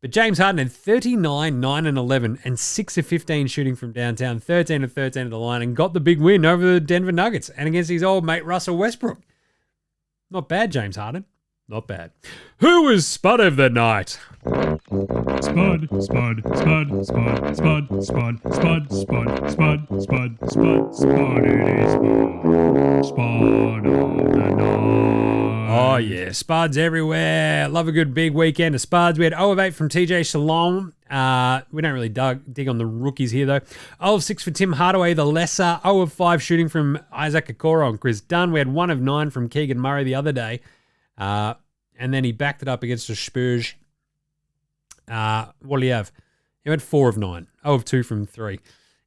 But James Harden had 39, 9 and 11, and 6 of 15 shooting from downtown, 13 of 13 at the line, and got the big win over the Denver Nuggets and against his old mate Russell Westbrook. Not bad, James Harden. Not bad. Who was Spud of the night? Spud, Spud, Spud, Spud, Spud, Spud, Spud, Spud, Spud, Spud, Spud, Spud, it is Spud of the night. Oh, yeah. Spuds everywhere. Love a good big weekend of Spuds. We had 0 of 8 from TJ Shalom. We don't really dig on the rookies here, though. 0 of 6 for Tim Hardaway, the lesser. 0 of 5 shooting from Isaac Okoro and Chris Dunn. We had 1 of 9 from Keegan Murray the other day. And then he backed it up against the Spurs. What do you have? He went 4 of 9. 0 of 2 from 3.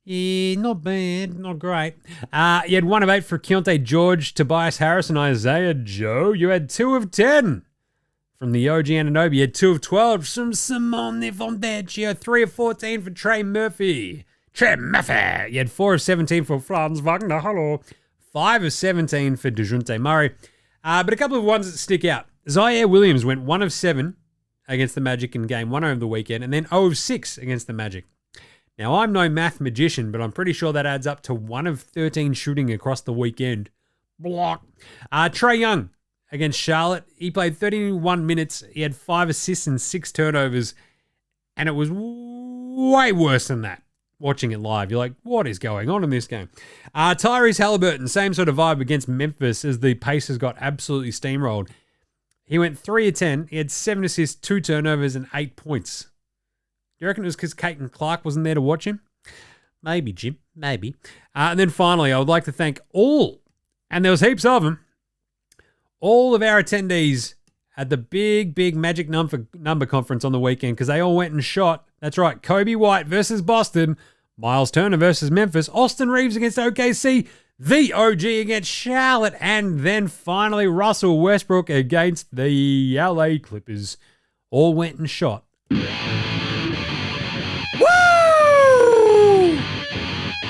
Yeah, not bad. Not great. You had 1 of 8 for Keontae George, Tobias Harris, and Isaiah Joe. You had 2 of 10 from the OG Anunoby. You had 2 of 12 from Simone Fondaccio. 3 of 14 for Trey Murphy. Trey Murphy. You had 4 of 17 for Franz Wagner. Hello. 5 of 17 for DeJounte Murray. But a couple of ones that stick out. Zaire Williams went 1 of 7 against the Magic in game 1 over the weekend, and then 0 of 6 against the Magic. Now, I'm no math magician, but I'm pretty sure that adds up to 1 of 13 shooting across the weekend. Block. Trae Young against Charlotte. He played 31 minutes. He had 5 assists and 6 turnovers, and it was way worse than that. Watching it live, you're like, what is going on in this game? Tyrese Halliburton, same sort of vibe against Memphis as the Pacers got absolutely steamrolled. He went 3 of 10. He had 7 assists, 2 turnovers, and 8 points. Do you reckon it was because Caton Clark wasn't there to watch him? Maybe, Jim. Maybe. And then finally, I would like to thank all, and there was heaps of them, all of our attendees at the big Magic number conference on the weekend because they all went and shot. That's right, Kobe White versus Boston, Miles Turner versus Memphis, Austin Reeves against OKC, the OG against Charlotte, and then finally Russell Westbrook against the LA Clippers. All went and shot. Woo!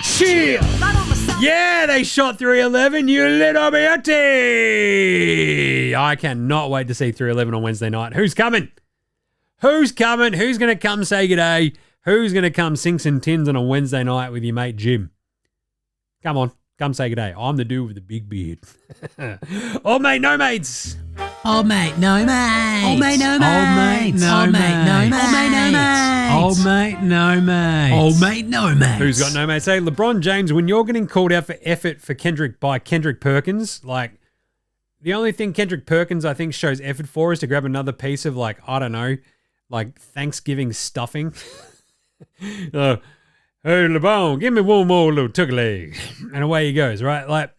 Cheer! Yeah, they shot 311, you little beauty! I cannot wait to see 311 on Wednesday night. Who's coming? Who's coming? Who's going to come say good day? Who's going to come sing some tins on a Wednesday night with your mate Jim? Come on, come say good day. I'm the dude with the big beard. Old mate, no mates. Old mate, no mates. Old mate, no mates. Old mate, no mates. Old mate, no mates. Old mate, no mates. Old mate, no mates. Who's got no mates? Hey, LeBron James, when you're getting called out for effort for Kendrick by Kendrick Perkins, like, The only thing Kendrick Perkins, I think, shows effort for is to grab another piece of, like, I don't know, like Thanksgiving stuffing. Hey, LeBron, give me one more little turkey leg. And away he goes, right? Like,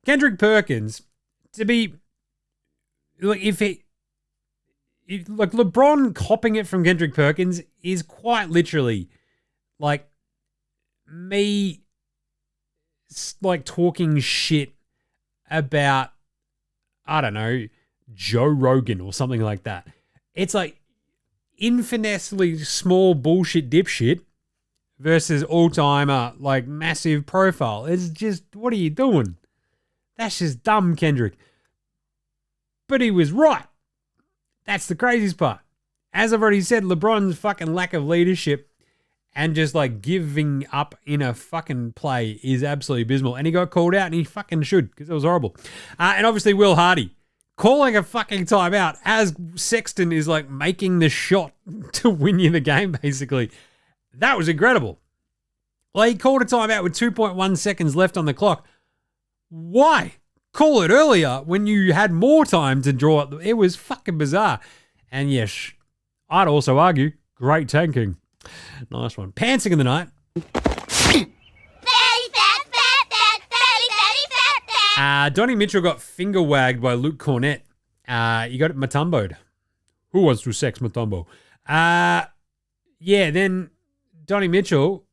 Kendrick Perkins, to be, like, like, LeBron copying it from Kendrick Perkins is quite literally, like, me, like, talking shit about, I don't know, Joe Rogan or something like that. It's like infinitesimally small bullshit dipshit versus all-timer, like, massive profile. It's just, what are you doing? That's just dumb, Kendrick. But he was right. That's the craziest part. As I've already said, LeBron's fucking lack of leadership and just, like, giving up in a fucking play is absolutely abysmal. And he got called out, and he fucking should, because it was horrible. And obviously Will Hardy calling a fucking timeout as Sexton is, like, making the shot to win you the game, basically. That was incredible. Like, he called a timeout with 2.1 seconds left on the clock. Why? Call it earlier when you had more time to draw it. It was fucking bizarre. And yes, I'd also argue, great tanking. Nice one. Pantsing in the night. Donnie Mitchell got finger wagged by Luke Cornett. You got it Matumbo'd. Who wants to sex Matumbo? Yeah, then Donnie Mitchell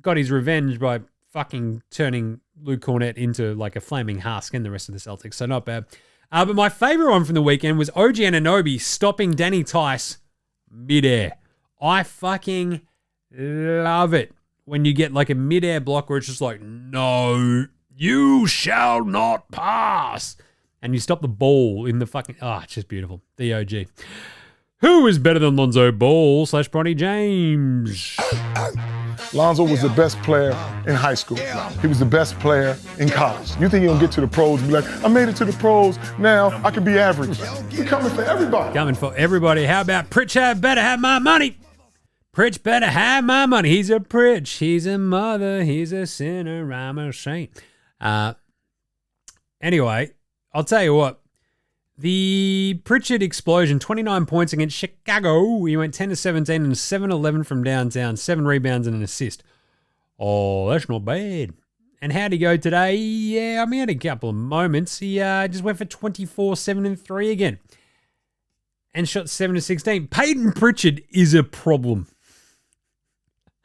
got his revenge by fucking turning Luke Cornett into like a flaming husk and the rest of the Celtics, so not bad. But my favorite one from the weekend was OG Anunoby stopping Danny Tice midair. I fucking love it when you get like a midair block where it's just like, no, you shall not pass. And you stop the ball in the fucking, it's just beautiful. The OG. Who is better than Lonzo Ball / Bronny James? Lonzo was the best player in high school. He was the best player in college. You think he'll get to the pros and be like, I made it to the pros, now I can be average. He's coming for everybody. Coming for everybody. How about Pritchard better have my money? Pritch better have my money. He's a Pritch. He's a mother. He's a sinner. I'm a saint. Anyway, I'll tell you what. The Pritchard explosion, 29 points against Chicago. He went 10-17 and 7-11 from downtown, 7 rebounds and an assist. Oh, that's not bad. And how'd he go today? Yeah, I mean, he had a couple of moments. He just went for 24, 7 and 3 again. And shot 7-16. Peyton Pritchard is a problem.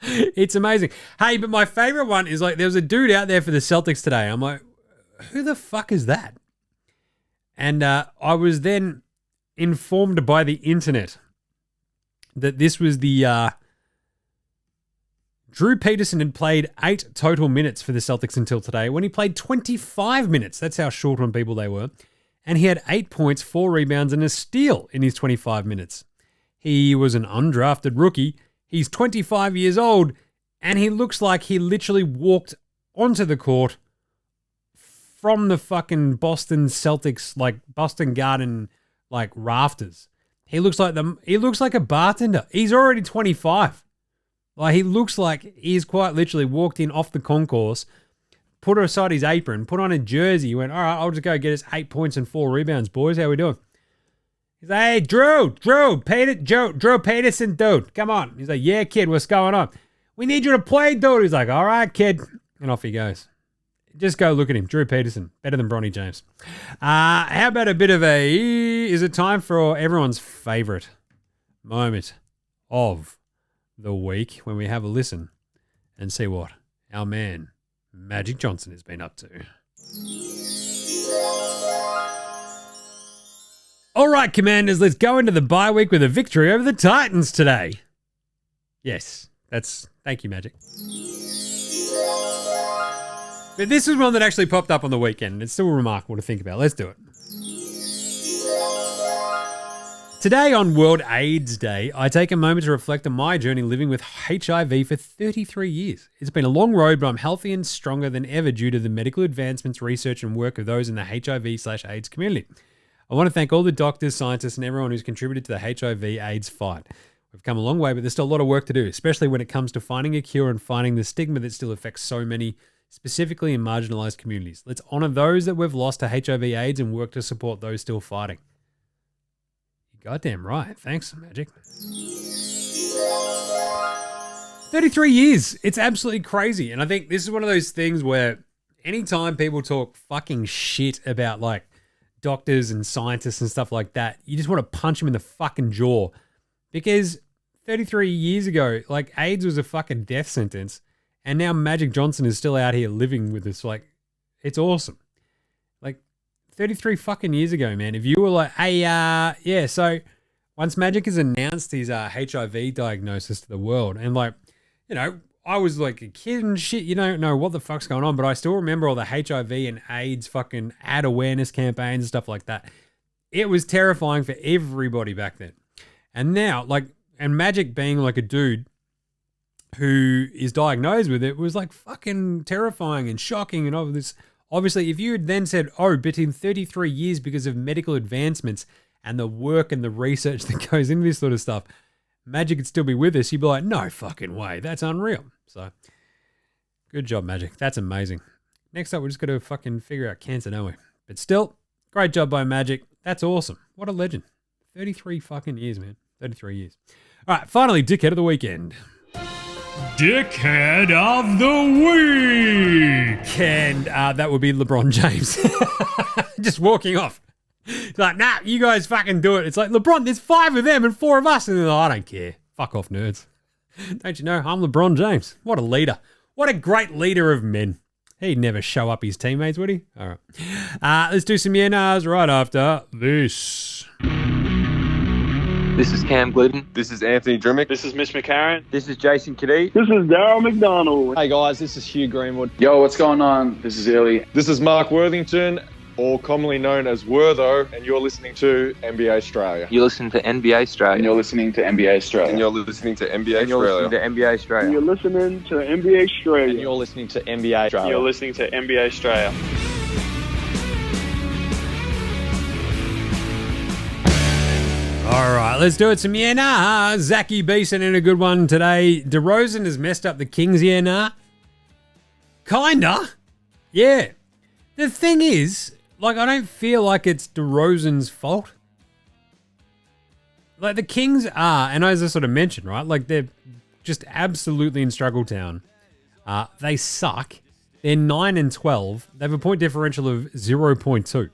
It's amazing. Hey, but my favorite one is like, there was a dude out there for the Celtics today. I'm like, who the fuck is that? And I was then informed by the internet that this was the Drew Peterson had played 8 total minutes for the Celtics until today when he played 25 minutes. That's how short on people they were. And he had 8 points, 4 rebounds, and a steal in his 25 minutes. He was an undrafted rookie. He's 25 years old, and he looks like he literally walked onto the court from the fucking Boston Celtics, like Boston Garden, like rafters. He looks like a bartender. He's already 25. Like, he looks like he's quite literally walked in off the concourse, put aside his apron, put on a jersey. He went, all right, I'll just go get us 8 points and 4 rebounds, boys. How we doing? He's like, hey, Drew Peterson, dude, come on. He's like, yeah, kid, what's going on? We need you to play, dude. He's like, all right, kid. And off he goes. Just go look at him. Drew Peterson, better than Bronny James. How about a bit of is it time for everyone's favorite moment of the week when we have a listen and see what our man Magic Johnson has been up to? All right, Commanders, let's go into the bye week with a victory over the Titans today. Yes, thank you, Magic. But this is one that actually popped up on the weekend. It's still remarkable to think about. Let's do it. Today on World AIDS Day, I take a moment to reflect on my journey living with HIV for 33 years. It's been a long road, but I'm healthy and stronger than ever due to the medical advancements, research, and work of those in the HIV/AIDS community. I want to thank all the doctors, scientists, and everyone who's contributed to the HIV/AIDS fight. We've come a long way, but there's still a lot of work to do, especially when it comes to finding a cure and finding the stigma that still affects so many specifically in marginalized communities. Let's honor those that we've lost to HIV/AIDS and work to support those still fighting. You're goddamn right. Thanks, Magic. 33 years. It's absolutely crazy. And I think this is one of those things where anytime people talk fucking shit about like doctors and scientists and stuff like that, you just want to punch them in the fucking jaw. Because 33 years ago, like AIDS was a fucking death sentence. And now Magic Johnson is still out here living with us. Like, it's awesome. Like 33 fucking years ago, man. If you were like, hey, yeah, so once Magic has announced his HIV diagnosis to the world, and like, you know, I was like a kid and shit, you don't know what the fuck's going on, but I still remember all the HIV and AIDS fucking ad awareness campaigns and stuff like that. It was terrifying for everybody back then. And now, like, and Magic being like a dude who is diagnosed with it was like fucking terrifying and shocking and all of this. Obviously, if you had then said, oh, but in 33 years because of medical advancements and the work and the research that goes into this sort of stuff, Magic could still be with us, you'd be like, no fucking way. That's unreal. So, good job, Magic. That's amazing. Next up, we're just going to fucking figure out cancer, don't we? But still, great job by Magic. That's awesome. What a legend. 33 fucking years, man. 33 years. All right, finally, Dickhead of the Weekend. Dickhead of the Week! And that would be LeBron James. Just walking off. It's like, nah, you guys fucking do it. It's like, LeBron, there's 5 of them and 4 of us. And they're like, I don't care. Fuck off, nerds. Don't you know, I'm LeBron James. What a leader. What a great leader of men. He'd never show up his teammates, would he? All right. Let's do some yenas right after this. This is Cam Glidden. This is Anthony Drimmick. This is Mitch McCarron. This is Jason Kadee. This is Daryl McDonald. Hey guys, this is Hugh Greenwood. Yo, what's going on? This is Illy. This is Mark Worthington, or commonly known as Wortho, and you're listening to NBA Straya. You're listening to NBA Straya. And you're listening to NBA Straya. And you're listening to NBA And you're Straya. listening to NBA Straya. You're listening to NBA Straya. And you're listening to NBA Straya. You're listening to NBA Straya. All right, let's do it. Some yenas. Zachy Beeson in a good one today. DeRozan has messed up the Kings yena. Kinda. Yeah. The thing is, like, I don't feel like it's DeRozan's fault. Like, the Kings are, and as I sort of mentioned, right, like, they're just absolutely in struggle town. They suck. They're 9-12. They have a point differential of 0.2.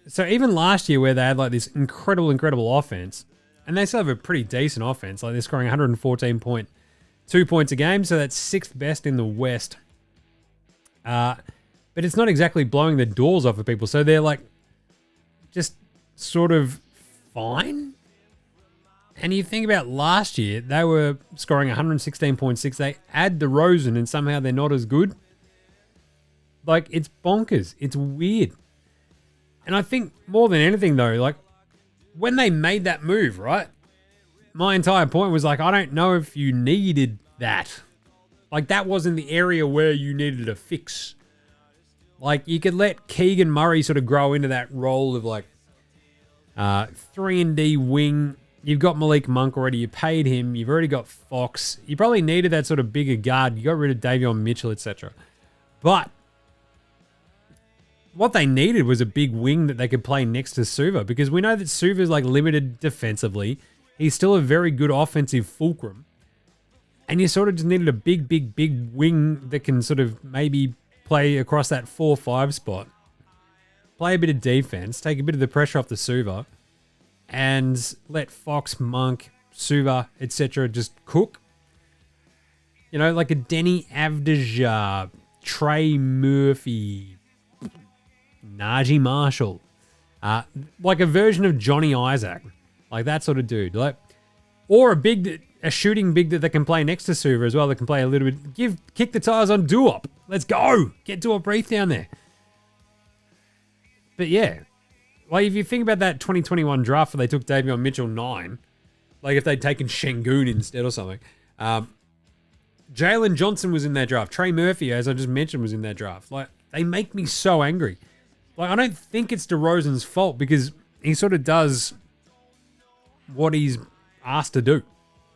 So even last year where they had, like, this incredible offense, and they still have a pretty decent offense, like, they're scoring 114.2 points a game, so that's 6th best in the West. But it's not exactly blowing the doors off of people. So they're like just sort of fine. And you think about last year, they were scoring 116.6. They add DeRozan and somehow they're not as good. Like, it's bonkers. It's weird. And I think more than anything though, like when they made that move, right? My entire point was like, I don't know if you needed that. Like, that wasn't the area where you needed a fix. Like, you could let Keegan Murray sort of grow into that role of like 3-and-D wing. You've got Malik Monk already. You paid him. You've already got Fox. You probably needed that sort of bigger guard. You got rid of Davion Mitchell, etc. But what they needed was a big wing that they could play next to Suva, because we know that Suva's like limited defensively. He's still a very good offensive fulcrum. And you sort of just needed a big wing that can sort of maybe play across that 4-5 spot. Play a bit of defense, take a bit of the pressure off the Suva, and let Fox, Monk, Suva, etc. just cook. You know, like a Denny Avdija, Trey Murphy, Najee Marshall. Like a version of Johnny Isaac. Like that sort of dude. Like, or a shooting big that they can play next to Suva as well. That can play a little bit. Kick the tires on Duop. Let's go. Get Duop Reith down there. But yeah, like if you think about that 2021 draft where they took Davion Mitchell 9, like if they'd taken Şengün instead or something. Jalen Johnson was in that draft. Trey Murphy, as I just mentioned, was in that draft. Like, they make me so angry. Like, I don't think it's DeRozan's fault because he sort of does what he's asked to do.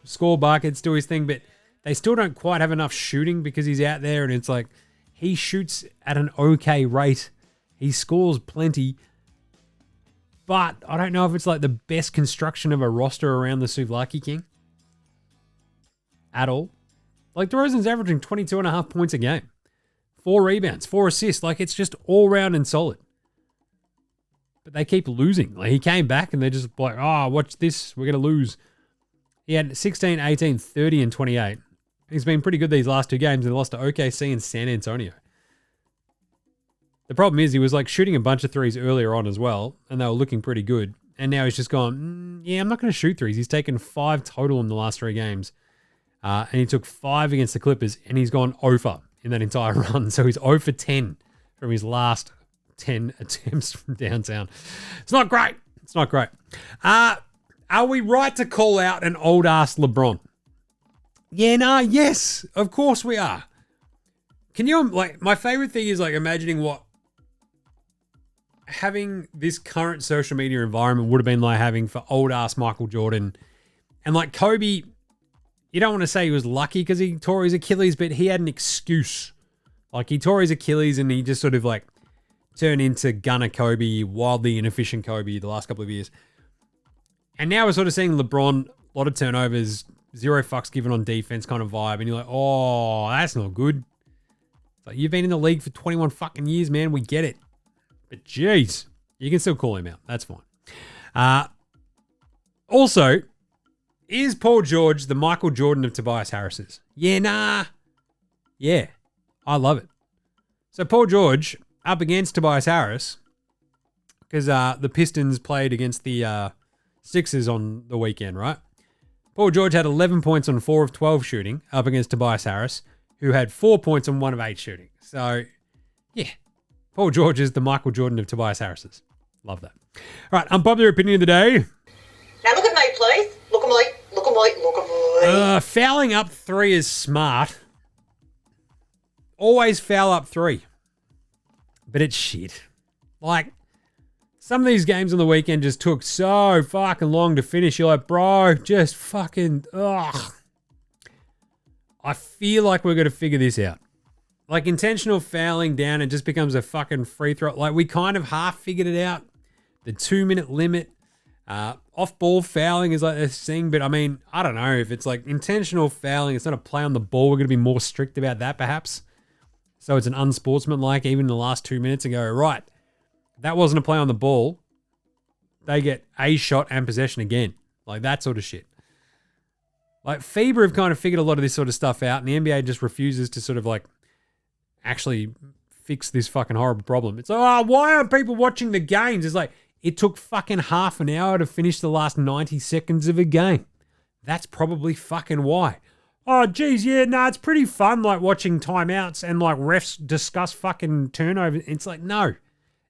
Score buckets, do his thing, but they still don't quite have enough shooting because he's out there and it's like he shoots at an okay rate. He scores plenty. But I don't know if it's like the best construction of a roster around the Souvlaki King at all. Like DeRozan's averaging 22.5 points a game, 4 rebounds, 4 assists. Like it's just all round and solid. But they keep losing. Like he came back and they're just like, oh, watch this. We're going to lose. He had 16, 18, 30, and 28. He's been pretty good these last 2 games and lost to OKC and San Antonio. The problem is he was like shooting a bunch of threes earlier on as well, and they were looking pretty good. And now he's just gone, yeah, I'm not going to shoot threes. He's taken 5 total in the last 3 games. And he took 5 against the Clippers, and he's gone 0 for in that entire run. So he's 0 for 10 from his last 10 attempts from downtown. It's not great. It's not great. Are we right to call out an old-ass LeBron? Yeah, yes, of course we are. Can you, like, my favorite thing is, like, imagining what having this current social media environment would have been like having for old-ass Michael Jordan. And, like, Kobe, you don't want to say he was lucky because he tore his Achilles, but he had an excuse. Like, he tore his Achilles and he just sort of, like, turned into gunner Kobe, wildly inefficient Kobe the last couple of years. And now we're sort of seeing LeBron, a lot of turnovers, 0 fucks given on defense kind of vibe. And you're like, oh, that's not good. It's like, you've been in the league for 21 fucking years, man. We get it. But jeez, you can still call him out. That's fine. Also, is Paul George the Michael Jordan of Tobias Harris's? Yeah, Yeah, I love it. So Paul George up against Tobias Harris because the Pistons played against the Sixers on the weekend, right? Paul George had 11 points on 4 of 12 shooting up against Tobias Harris, who had 4 points on 1 of 8 shooting. So, yeah, Paul George is the Michael Jordan of Tobias Harris's. Love that. All right, unpopular opinion of the day. Now look at me, please. Look at me. Look at me. Look at me. Fouling up 3 is smart. Always foul up 3. But it's shit. Like, some of these games on the weekend just took so fucking long to finish. You're like, bro, just fucking, ugh. I feel like we're going to figure this out. Like, intentional fouling down, it just becomes a fucking free throw. Like, we kind of half figured it out. The 2-minute limit. Off-ball fouling is like this thing, but I mean, I don't know. If it's like intentional fouling, it's not a play on the ball. We're going to be more strict about that, perhaps. So it's an unsportsmanlike, even in the last 2 minutes ago. Right. That wasn't a play on the ball. They get a shot and possession again. Like that sort of shit. Like FIBA have kind of figured a lot of this sort of stuff out, and the NBA just refuses to sort of like actually fix this fucking horrible problem. It's like, oh, why aren't people watching the games? It's like, it took fucking half an hour to finish the last 90 seconds of a game. That's probably fucking why. Oh, geez, yeah, it's pretty fun like watching timeouts and like refs discuss fucking turnovers. It's like, no.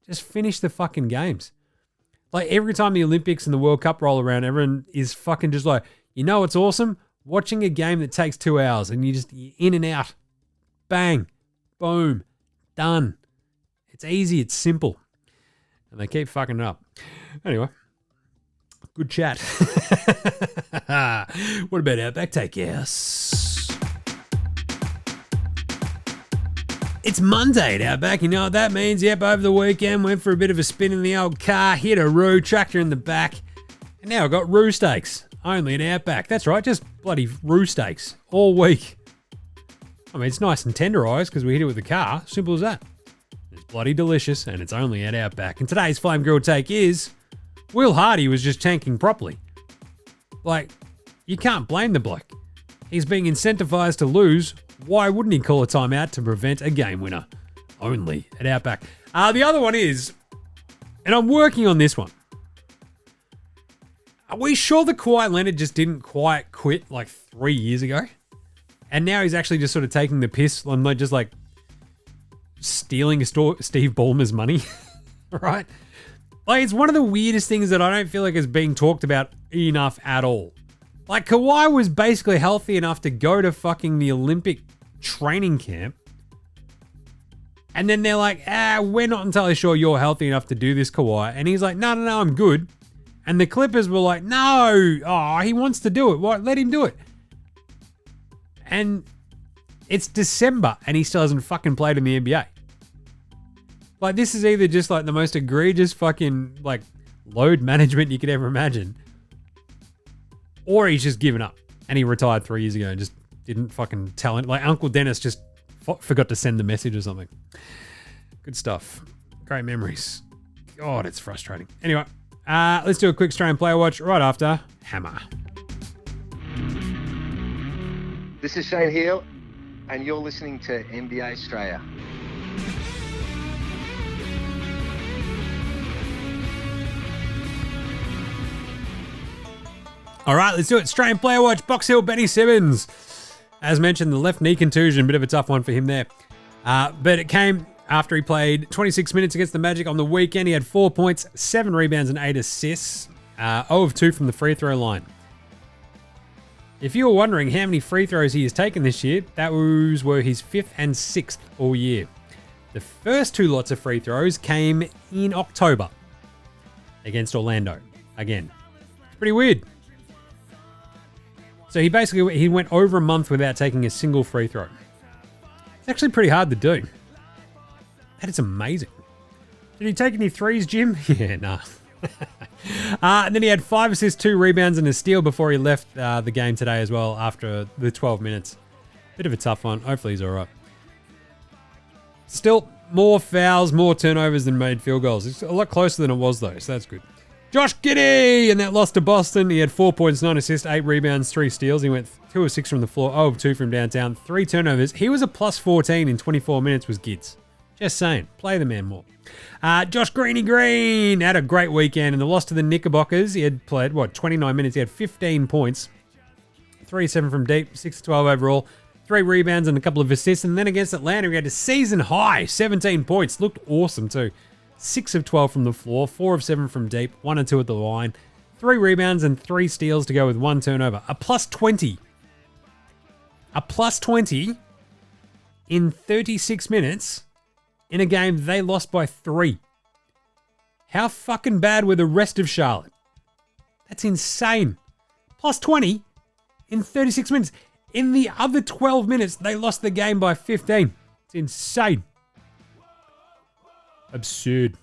Just finish the fucking games. Like every time the Olympics and the World Cup roll around, everyone is fucking just like, you know what's awesome? Watching a game that takes 2 hours and you're in and out. Bang. Boom. Done. It's easy. It's simple. And they keep fucking it up. Anyway. Good chat. What about Outback Takehouse? It's Monday at Outback. You know what that means? Yep, over the weekend, went for a bit of a spin in the old car, hit a roo, tractor in the back, and now I've got roo steaks. Only at Outback. That's right, just bloody roo steaks all week. I mean, it's nice and tenderised because we hit it with the car. Simple as that. It's bloody delicious, and it's only at Outback. And today's Flame Grill take is Will Hardy was just tanking properly. Like, you can't blame the bloke. He's being incentivized to lose. Why wouldn't he call a timeout to prevent a game winner? Only at Outback. The other one is, and I'm working on this one. Are we sure that Kawhi Leonard just didn't quite quit like 3 years ago? And now he's actually just sort of taking the piss and like just like stealing Steve Ballmer's money, right? Like, it's one of the weirdest things that I don't feel like is being talked about enough at all. Like, Kawhi was basically healthy enough to go to fucking the Olympic training camp. And then they're like, we're not entirely sure you're healthy enough to do this, Kawhi. And he's like, no, I'm good. And the Clippers were like, no, he wants to do it. What? Let him do it. And it's December and he still hasn't fucking played in the NBA. Like, this is either just like the most egregious fucking like load management you could ever imagine, or he's just given up and he retired 3 years ago and just didn't fucking tell it. Like Uncle Dennis just forgot to send the message or something. Good stuff. Great memories. God, it's frustrating. Anyway, let's do a quick Australian player watch right after Hammer. This is Shane Heel, and you're listening to NBA Straya. All right, let's do it. Australian player watch. Box Hill, Ben Simmons. As mentioned, the left knee contusion, bit of a tough one for him there. But it came after he played 26 minutes against the Magic on the weekend. He had 4 points, 7 rebounds, and 8 assists. 0 of 2 from the free throw line. If you were wondering how many free throws he has taken this year, those were his 5th and 6th all year. The first 2 lots of free throws came in October against Orlando. Again, it's pretty weird. So he went over a month without taking a single free throw. It's actually pretty hard to do. That is amazing. Did he take any threes, Jim? Yeah, nah. And then he had 5 assists, 2 rebounds, and a steal before he left the game today as well after the 12 minutes. Bit of a tough one. Hopefully he's all right. Still, more fouls, more turnovers than made field goals. It's a lot closer than it was, though, so that's good. Josh Giddey in that loss to Boston. He had 4 points, 9 assists, 8 rebounds, 3 steals. He went 2 of 6 from the floor, 0 of 2 from downtown, 3 turnovers. He was a plus 14 in 24 minutes was Gids. Just saying, play the man more. Josh Green had a great weekend in the loss to the Knickerbockers. He had played, 29 minutes. He had 15 points, 3 of 7 from deep, 6 of 12 overall, 3 rebounds and a couple of assists. And then against Atlanta, he had a season high, 17 points. Looked awesome too. 6 of 12 from the floor, 4 of 7 from deep, 1 or 2 at the line, 3 rebounds and 3 steals to go with 1 turnover. A plus 20. A plus 20 in 36 minutes in a game they lost by 3. How fucking bad were the rest of Charlotte? That's insane. Plus 20 in 36 minutes. In the other 12 minutes, they lost the game by 15. It's insane. Absurd.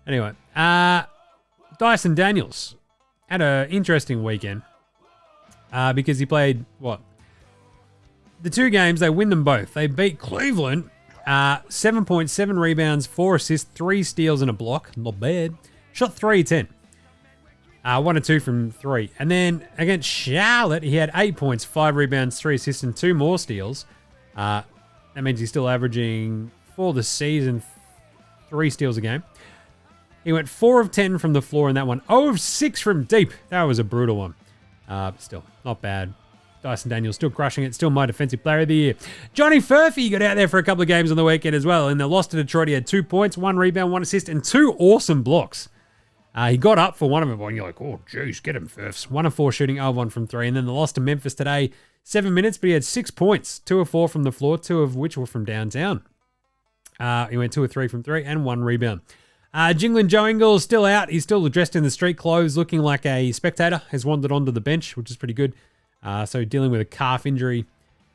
Anyway, Dyson Daniels had an interesting weekend because he played, the 2 games, they win them both. They beat Cleveland, 7 points, 7 rebounds, 4 assists, 3 steals and a block. Not bad. Shot 3 of 10. 1 or 2 from 3. And then against Charlotte, he had 8 points, 5 rebounds, 3 assists and 2 more steals. That means he's still averaging, for the season, 3 steals a game. He went 4 of 10 from the floor in that one. 0 of 6 from deep. That was a brutal one. Still, not bad. Dyson Daniels still crushing it. Still my defensive player of the year. Johnny Furphy got out there for a couple of games on the weekend as well. In the loss to Detroit, he had 2 points, 1 rebound, 1 assist, and 2 awesome blocks. He got up for one of them, and you're like, oh, jeez, get him, Furfs. 1 of 4 shooting, 0 of 1 from 3. And then the loss to Memphis today, 7 minutes, but he had 6 points, 2 of 4 from the floor, 2 of which were from downtown. He went 2 of 3 from 3 and 1 rebound. Jingling Joe Ingles still out. He's still dressed in the street clothes, looking like a spectator. Has wandered onto the bench, which is pretty good. So dealing with a calf injury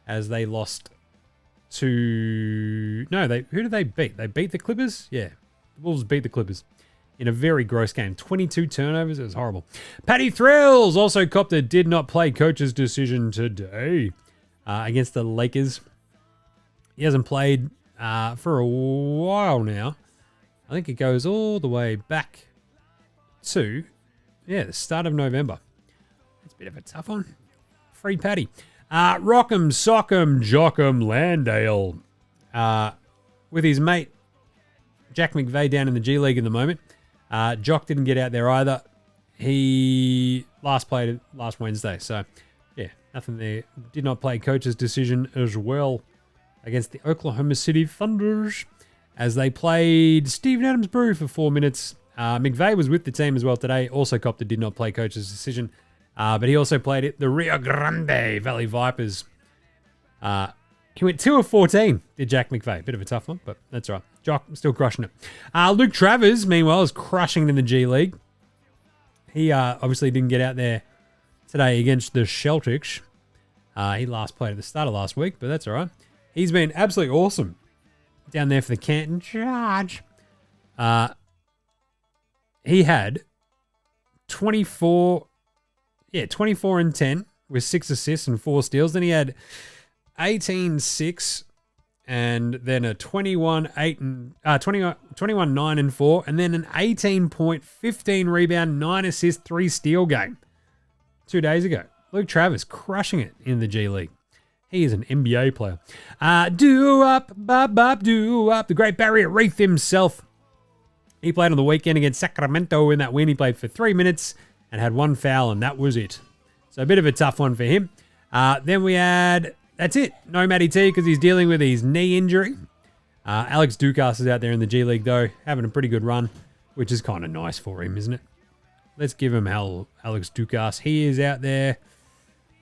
as they lost to... No, who did they beat? They beat the Clippers? Yeah, the Wolves beat the Clippers in a very gross game. 22 turnovers. It was horrible. Patty Thrills also copped a did not play coach's decision today against the Lakers. He hasn't played for a while now. I think it goes all the way back to, the start of November. It's a bit of a tough one. Free Patty. Rock'em, Sock'em, Jock'em, Landale. With his mate, Jack McVeigh, down in the G League at the moment. Jock didn't get out there either. He last played last Wednesday. So, nothing there. Did not play coach's decision as well against the Oklahoma City Thunders as they played Steven Adams Brew for 4 minutes. McVeigh was with the team as well today. Also copped a did not play coach's decision. But he also played at the Rio Grande Valley Vipers. He went 2 of 14, did Jack McVeigh. Bit of a tough one, but that's all right. Jock still crushing it. Luke Travers, meanwhile, is crushing it in the G League. He obviously didn't get out there today against the Celtics. He last played at the start of last week, but that's all right. He's been absolutely awesome down there for the Canton Charge. He had 24 and 10 with 6 assists and 4 steals. Then he had 18-6 and then a 21-9 and 4, and then an 18-point, 15 rebound, 9 assist, 3 steal game 2 days ago. Luke Travis crushing it in the G League. He is an NBA player. Do up, the Great Barrier Reef himself. He played on the weekend against Sacramento in that win. He played for 3 minutes and had 1 foul, and that was it. So a bit of a tough one for him. Then we had, that's it, no Matty T because he's dealing with his knee injury. Alex Dukas is out there in the G League, though, having a pretty good run, which is kind of nice for him, isn't it? Let's give him hell, Alex Dukas. He is out there.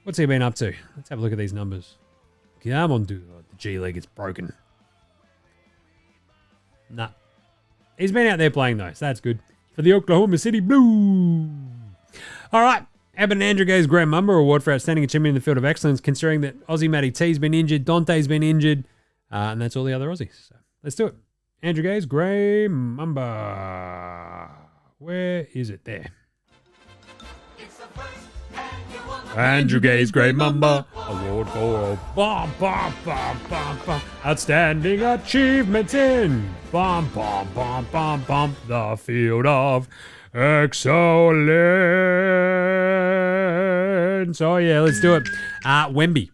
What's he been up to? Let's have a look at these numbers. Come on, dude. The G League is broken. Nah. He's been out there playing, though, so that's good. For the Oklahoma City Blues. All right. How about an Andrew Gaze Graham Mamba Award for Outstanding Achievement in the Field of Excellence, considering that Aussie Matty T's been injured, Dante's been injured, and that's all the other Aussies. So let's do it. Andrew Gaze Graham Mamba. Where is it? There. Andrew Gaze Graham Mamba Award for Outstanding Achievements in the Field of Excellence. Oh yeah, let's do it. WEMBY.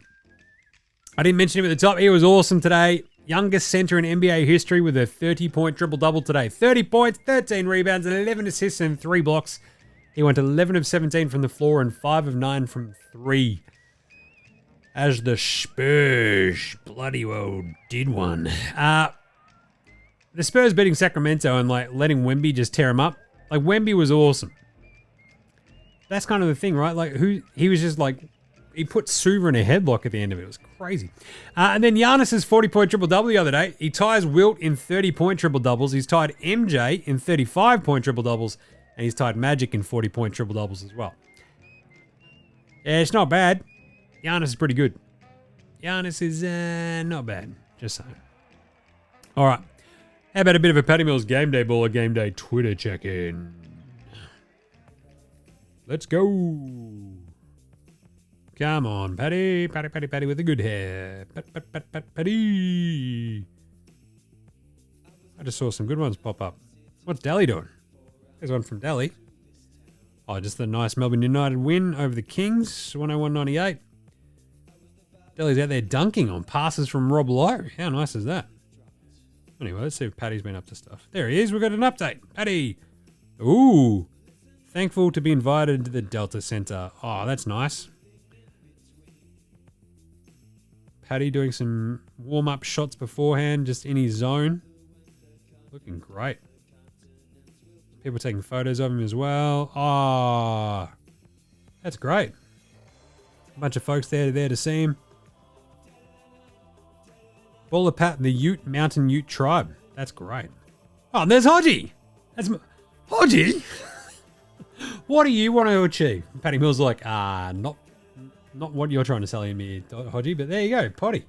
I didn't mention him at the top. He was awesome today. Youngest center in NBA history with a 30-point triple-double today. 30 points, 13 rebounds, 11 assists, and 3 blocks. He went 11 of 17 from the floor and 5 of 9 from 3. As the Spurs bloody well did one. The Spurs beating Sacramento and letting WEMBY just tear him up. WEMBY was awesome. That's kind of the thing, right? He was just he put Suva in a headlock at the end of it. It was crazy. And then Giannis' 40-point triple-double the other day. He ties Wilt in 30-point triple-doubles. He's tied MJ in 35-point triple-doubles. And he's tied Magic in 40-point triple-doubles as well. Yeah, it's not bad. Giannis is pretty good. Giannis is not bad. Just saying. All right. How about a bit of a Patty Mills Game Day Baller Game Day Twitter check-in? Let's go. Come on, Patty. Patty with the good hair. Patty. I just saw some good ones pop up. What's Dally doing? There's one from Dally. Oh, just the nice Melbourne United win over the Kings, 101-98. Dally's out there dunking on passes from Rob Lowe. How nice is that? Anyway, let's see if Paddy's been up to stuff. There he is. We've got an update. Paddy. Ooh. Thankful to be invited to the Delta Center. Oh, that's nice. Paddy doing some warm-up shots beforehand, just in his zone. Looking great. People taking photos of him as well. Oh, that's great. A bunch of folks there to see him. Baller Pat and the Mountain Ute Tribe. That's great. Oh, and there's Hodgie. That's Hodgie. What do you want to achieve? Patty Mills not what you're trying to sell me, Hodgie, but there you go, Potty.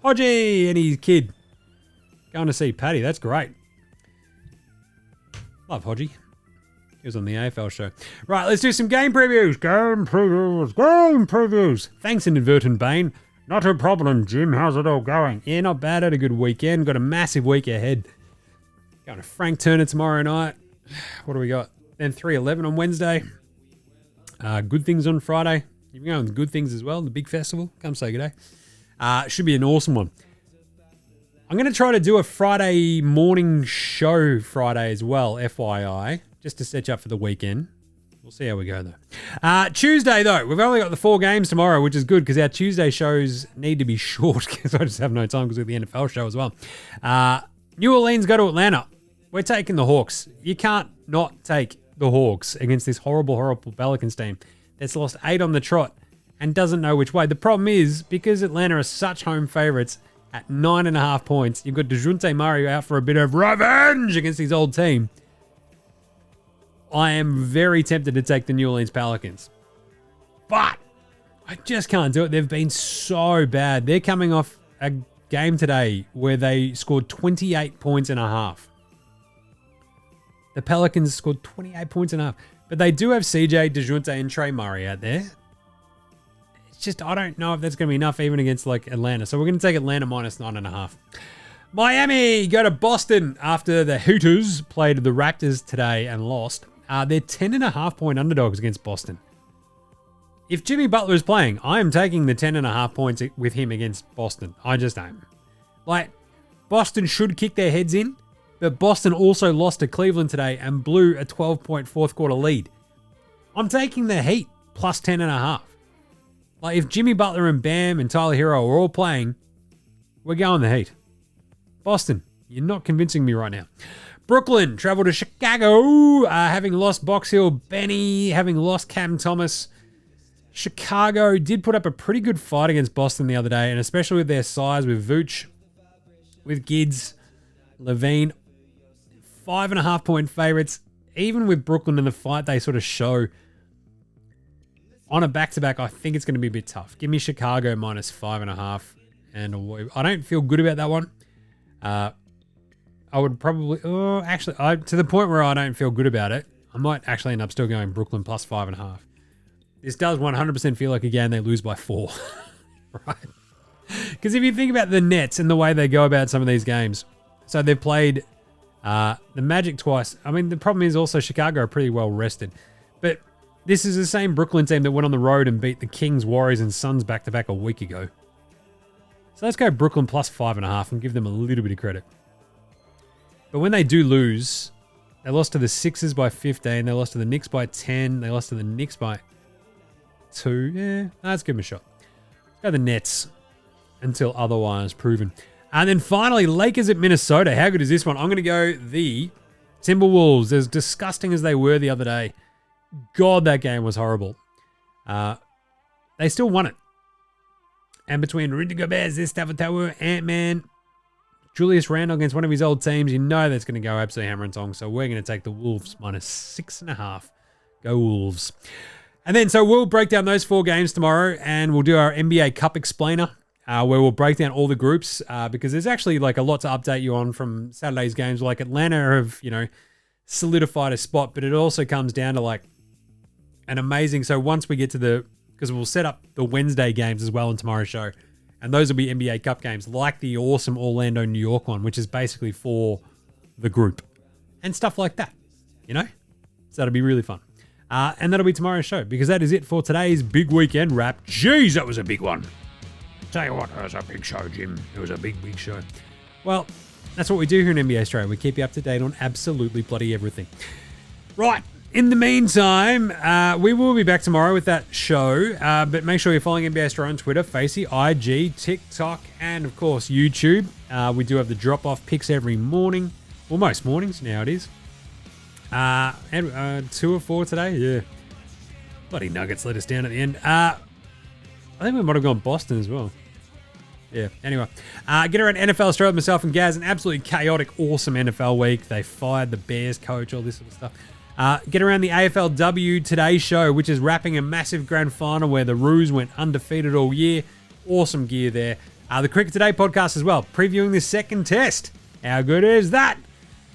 Hodgie and his kid going to see Patty. That's great. Love Hodgie. He was on the AFL show. Right, let's do some game previews. Game previews. Thanks, Inadvertent Bane. Not a problem, Jim. How's it all going? Yeah, not bad. Had a good weekend. Got a massive week ahead. Going to Frank Turner tomorrow night. What do we got? Then 311 on Wednesday. Good Things on Friday. You've been going with Good Things as well, the big festival. Come say good day. Should be an awesome one. I'm going to try to do a Friday morning show Friday as well, FYI, just to set you up for the weekend. We'll see how we go, though. Tuesday, though, we've only got the 4 games tomorrow, which is good because our Tuesday shows need to be short because I just have no time because of the NFL show as well. New Orleans go to Atlanta. We're taking the Hawks. You can't not take the Hawks against this horrible, horrible Pelicans team that's lost 8 on the trot and doesn't know which way. The problem is, because Atlanta are such home favourites, at 9.5 points, you've got DeJounte Murray out for a bit of revenge against his old team. I am very tempted to take the New Orleans Pelicans. But I just can't do it. They've been so bad. They're coming off a game today where they scored 28 points and a half. The Pelicans scored 28 points and a half. But they do have CJ, DeJounte, and Trey Murray out there. It's just, I don't know if that's going to be enough even against like Atlanta. So we're going to take Atlanta minus 9.5. Miami go to Boston after the Hooters played the Raptors today and lost. They're 10.5 point underdogs against Boston. If Jimmy Butler is playing, I am taking the 10.5 points with him against Boston. I just am. Like, Boston should kick their heads in, but Boston also lost to Cleveland today and blew a 12-point fourth quarter lead. I'm taking the Heat plus 10.5. Like, if Jimmy Butler and Bam and Tyler Hero are all playing, we're going the Heat. Boston, you're not convincing me right now. Brooklyn travel to Chicago, having lost Box Hill Benny, having lost Cam Thomas. Chicago did put up a pretty good fight against Boston the other day, and especially with their size, with Vooch, with Gids, Levine, 5.5 point favorites. Even with Brooklyn in the fight, they sort of show on a back-to-back, I think it's going to be a bit tough. Give me Chicago minus 5.5. And I don't feel good about that one. I would probably, to the point where I don't feel good about it, I might actually end up still going Brooklyn plus 5.5. This does 100% feel like a game they lose by 4. Right? Because if you think about the Nets and the way they go about some of these games, so they've played the Magic twice. I mean, the problem is also Chicago are pretty well rested. But this is the same Brooklyn team that went on the road and beat the Kings, Warriors, and Suns back-to-back a week ago. So let's go Brooklyn plus 5.5 and give them a little bit of credit. But when they do lose, they lost to the Sixers by 15. They lost to the Knicks by 10. They lost to the Knicks by 2. Yeah, let's give them a shot. Let's go the Nets until otherwise proven. And then finally, Lakers at Minnesota. How good is this one? I'm going to go the Timberwolves. As disgusting as they were the other day, God, that game was horrible. They still won it. And between Rudy Gobert, Stavatoa, Ant-Man, Julius Randle against one of his old teams, you know that's going to go absolutely hammer and tong. So we're going to take the Wolves minus 6.5. Go Wolves. And then, so we'll break down those 4 games tomorrow, and we'll do our NBA Cup explainer, where we'll break down all the groups, because there's actually like a lot to update you on from Saturday's games. Like Atlanta have, solidified a spot, but it also comes down to like an amazing. So once we get to because we'll set up the Wednesday games as well in tomorrow's show, and those will be NBA Cup games, like the awesome Orlando, New York one, which is basically for the group and stuff like that, So that'll be really fun. And that'll be tomorrow's show, because that is it for today's big weekend wrap. Jeez, that was a big one. Tell you what, it was a big show, Jim. It was a big, big show. Well, that's what we do here in NBA Straya. We keep you up to date on absolutely bloody everything. Right. In the meantime, we will be back tomorrow with that show. But make sure you're following NBA Straya on Twitter, Facey, IG, TikTok, and of course YouTube. We do have the drop-off picks every morning. Well, most mornings now it is. And 2 or 4 today. Yeah. Bloody Nuggets let us down at the end. I think we might have gone Boston as well. Yeah, anyway. Get around NFL Australia with myself and Gaz. An absolutely chaotic, awesome NFL week. They fired the Bears coach, all this sort of stuff. Get around the AFLW Today show, which is wrapping a massive grand final where the Roos went undefeated all year. Awesome gear there. The Cricket Today podcast as well, previewing the second test. How good is that?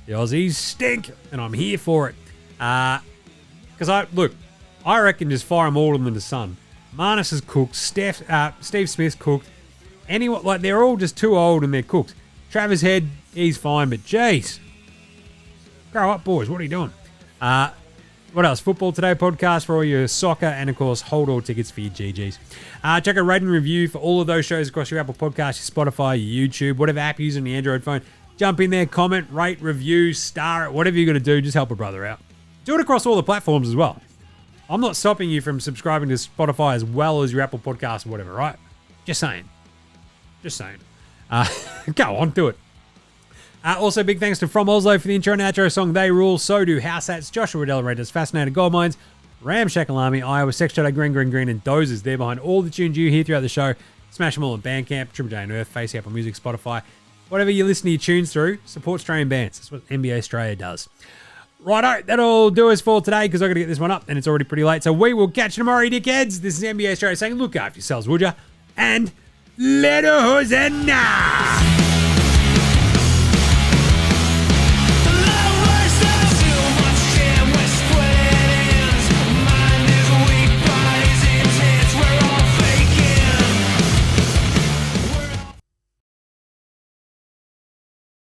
The Aussies stink, and I'm here for it. Because I reckon just fire them all in the sun. Marnus is cooked. Steve Smith's cooked. Anyone, like, they're all just too old and they're cooked. Travis Head, he's fine, but jeez. Grow up, boys. What are you doing? What else? Football Today podcast for all your soccer, and of course, hold all tickets for your GGs. Check out rate and review for all of those shows across your Apple Podcast, your Spotify, your YouTube, whatever app you use on the Android phone. Jump in there, comment, rate, review, star it, whatever you're going to do. Just help a brother out. Do it across all the platforms as well. I'm not stopping you from subscribing to Spotify as well as your Apple Podcast or whatever, right? Just saying. Go on, do it. Also, big thanks to From Oslo for the intro and outro song They Rule. So do House Hats, Joshua Delaretas, Fascinated Gold Mines, Ramshackle Army, Iowa, Sex Shadow, Green, and Dozers. They're behind all the tunes you hear throughout the show. Smash them all on Bandcamp, Triple J and Earth, Facey, Apple Music, Spotify. Whatever you listen to your tunes through, support Australian bands. That's what NBA Straya does. Righto, that'll do us for today because I've got to get this one up and it's already pretty late. So we will catch you tomorrow, dickheads. This is NBA Straya saying look after yourselves, would ya? And let us know.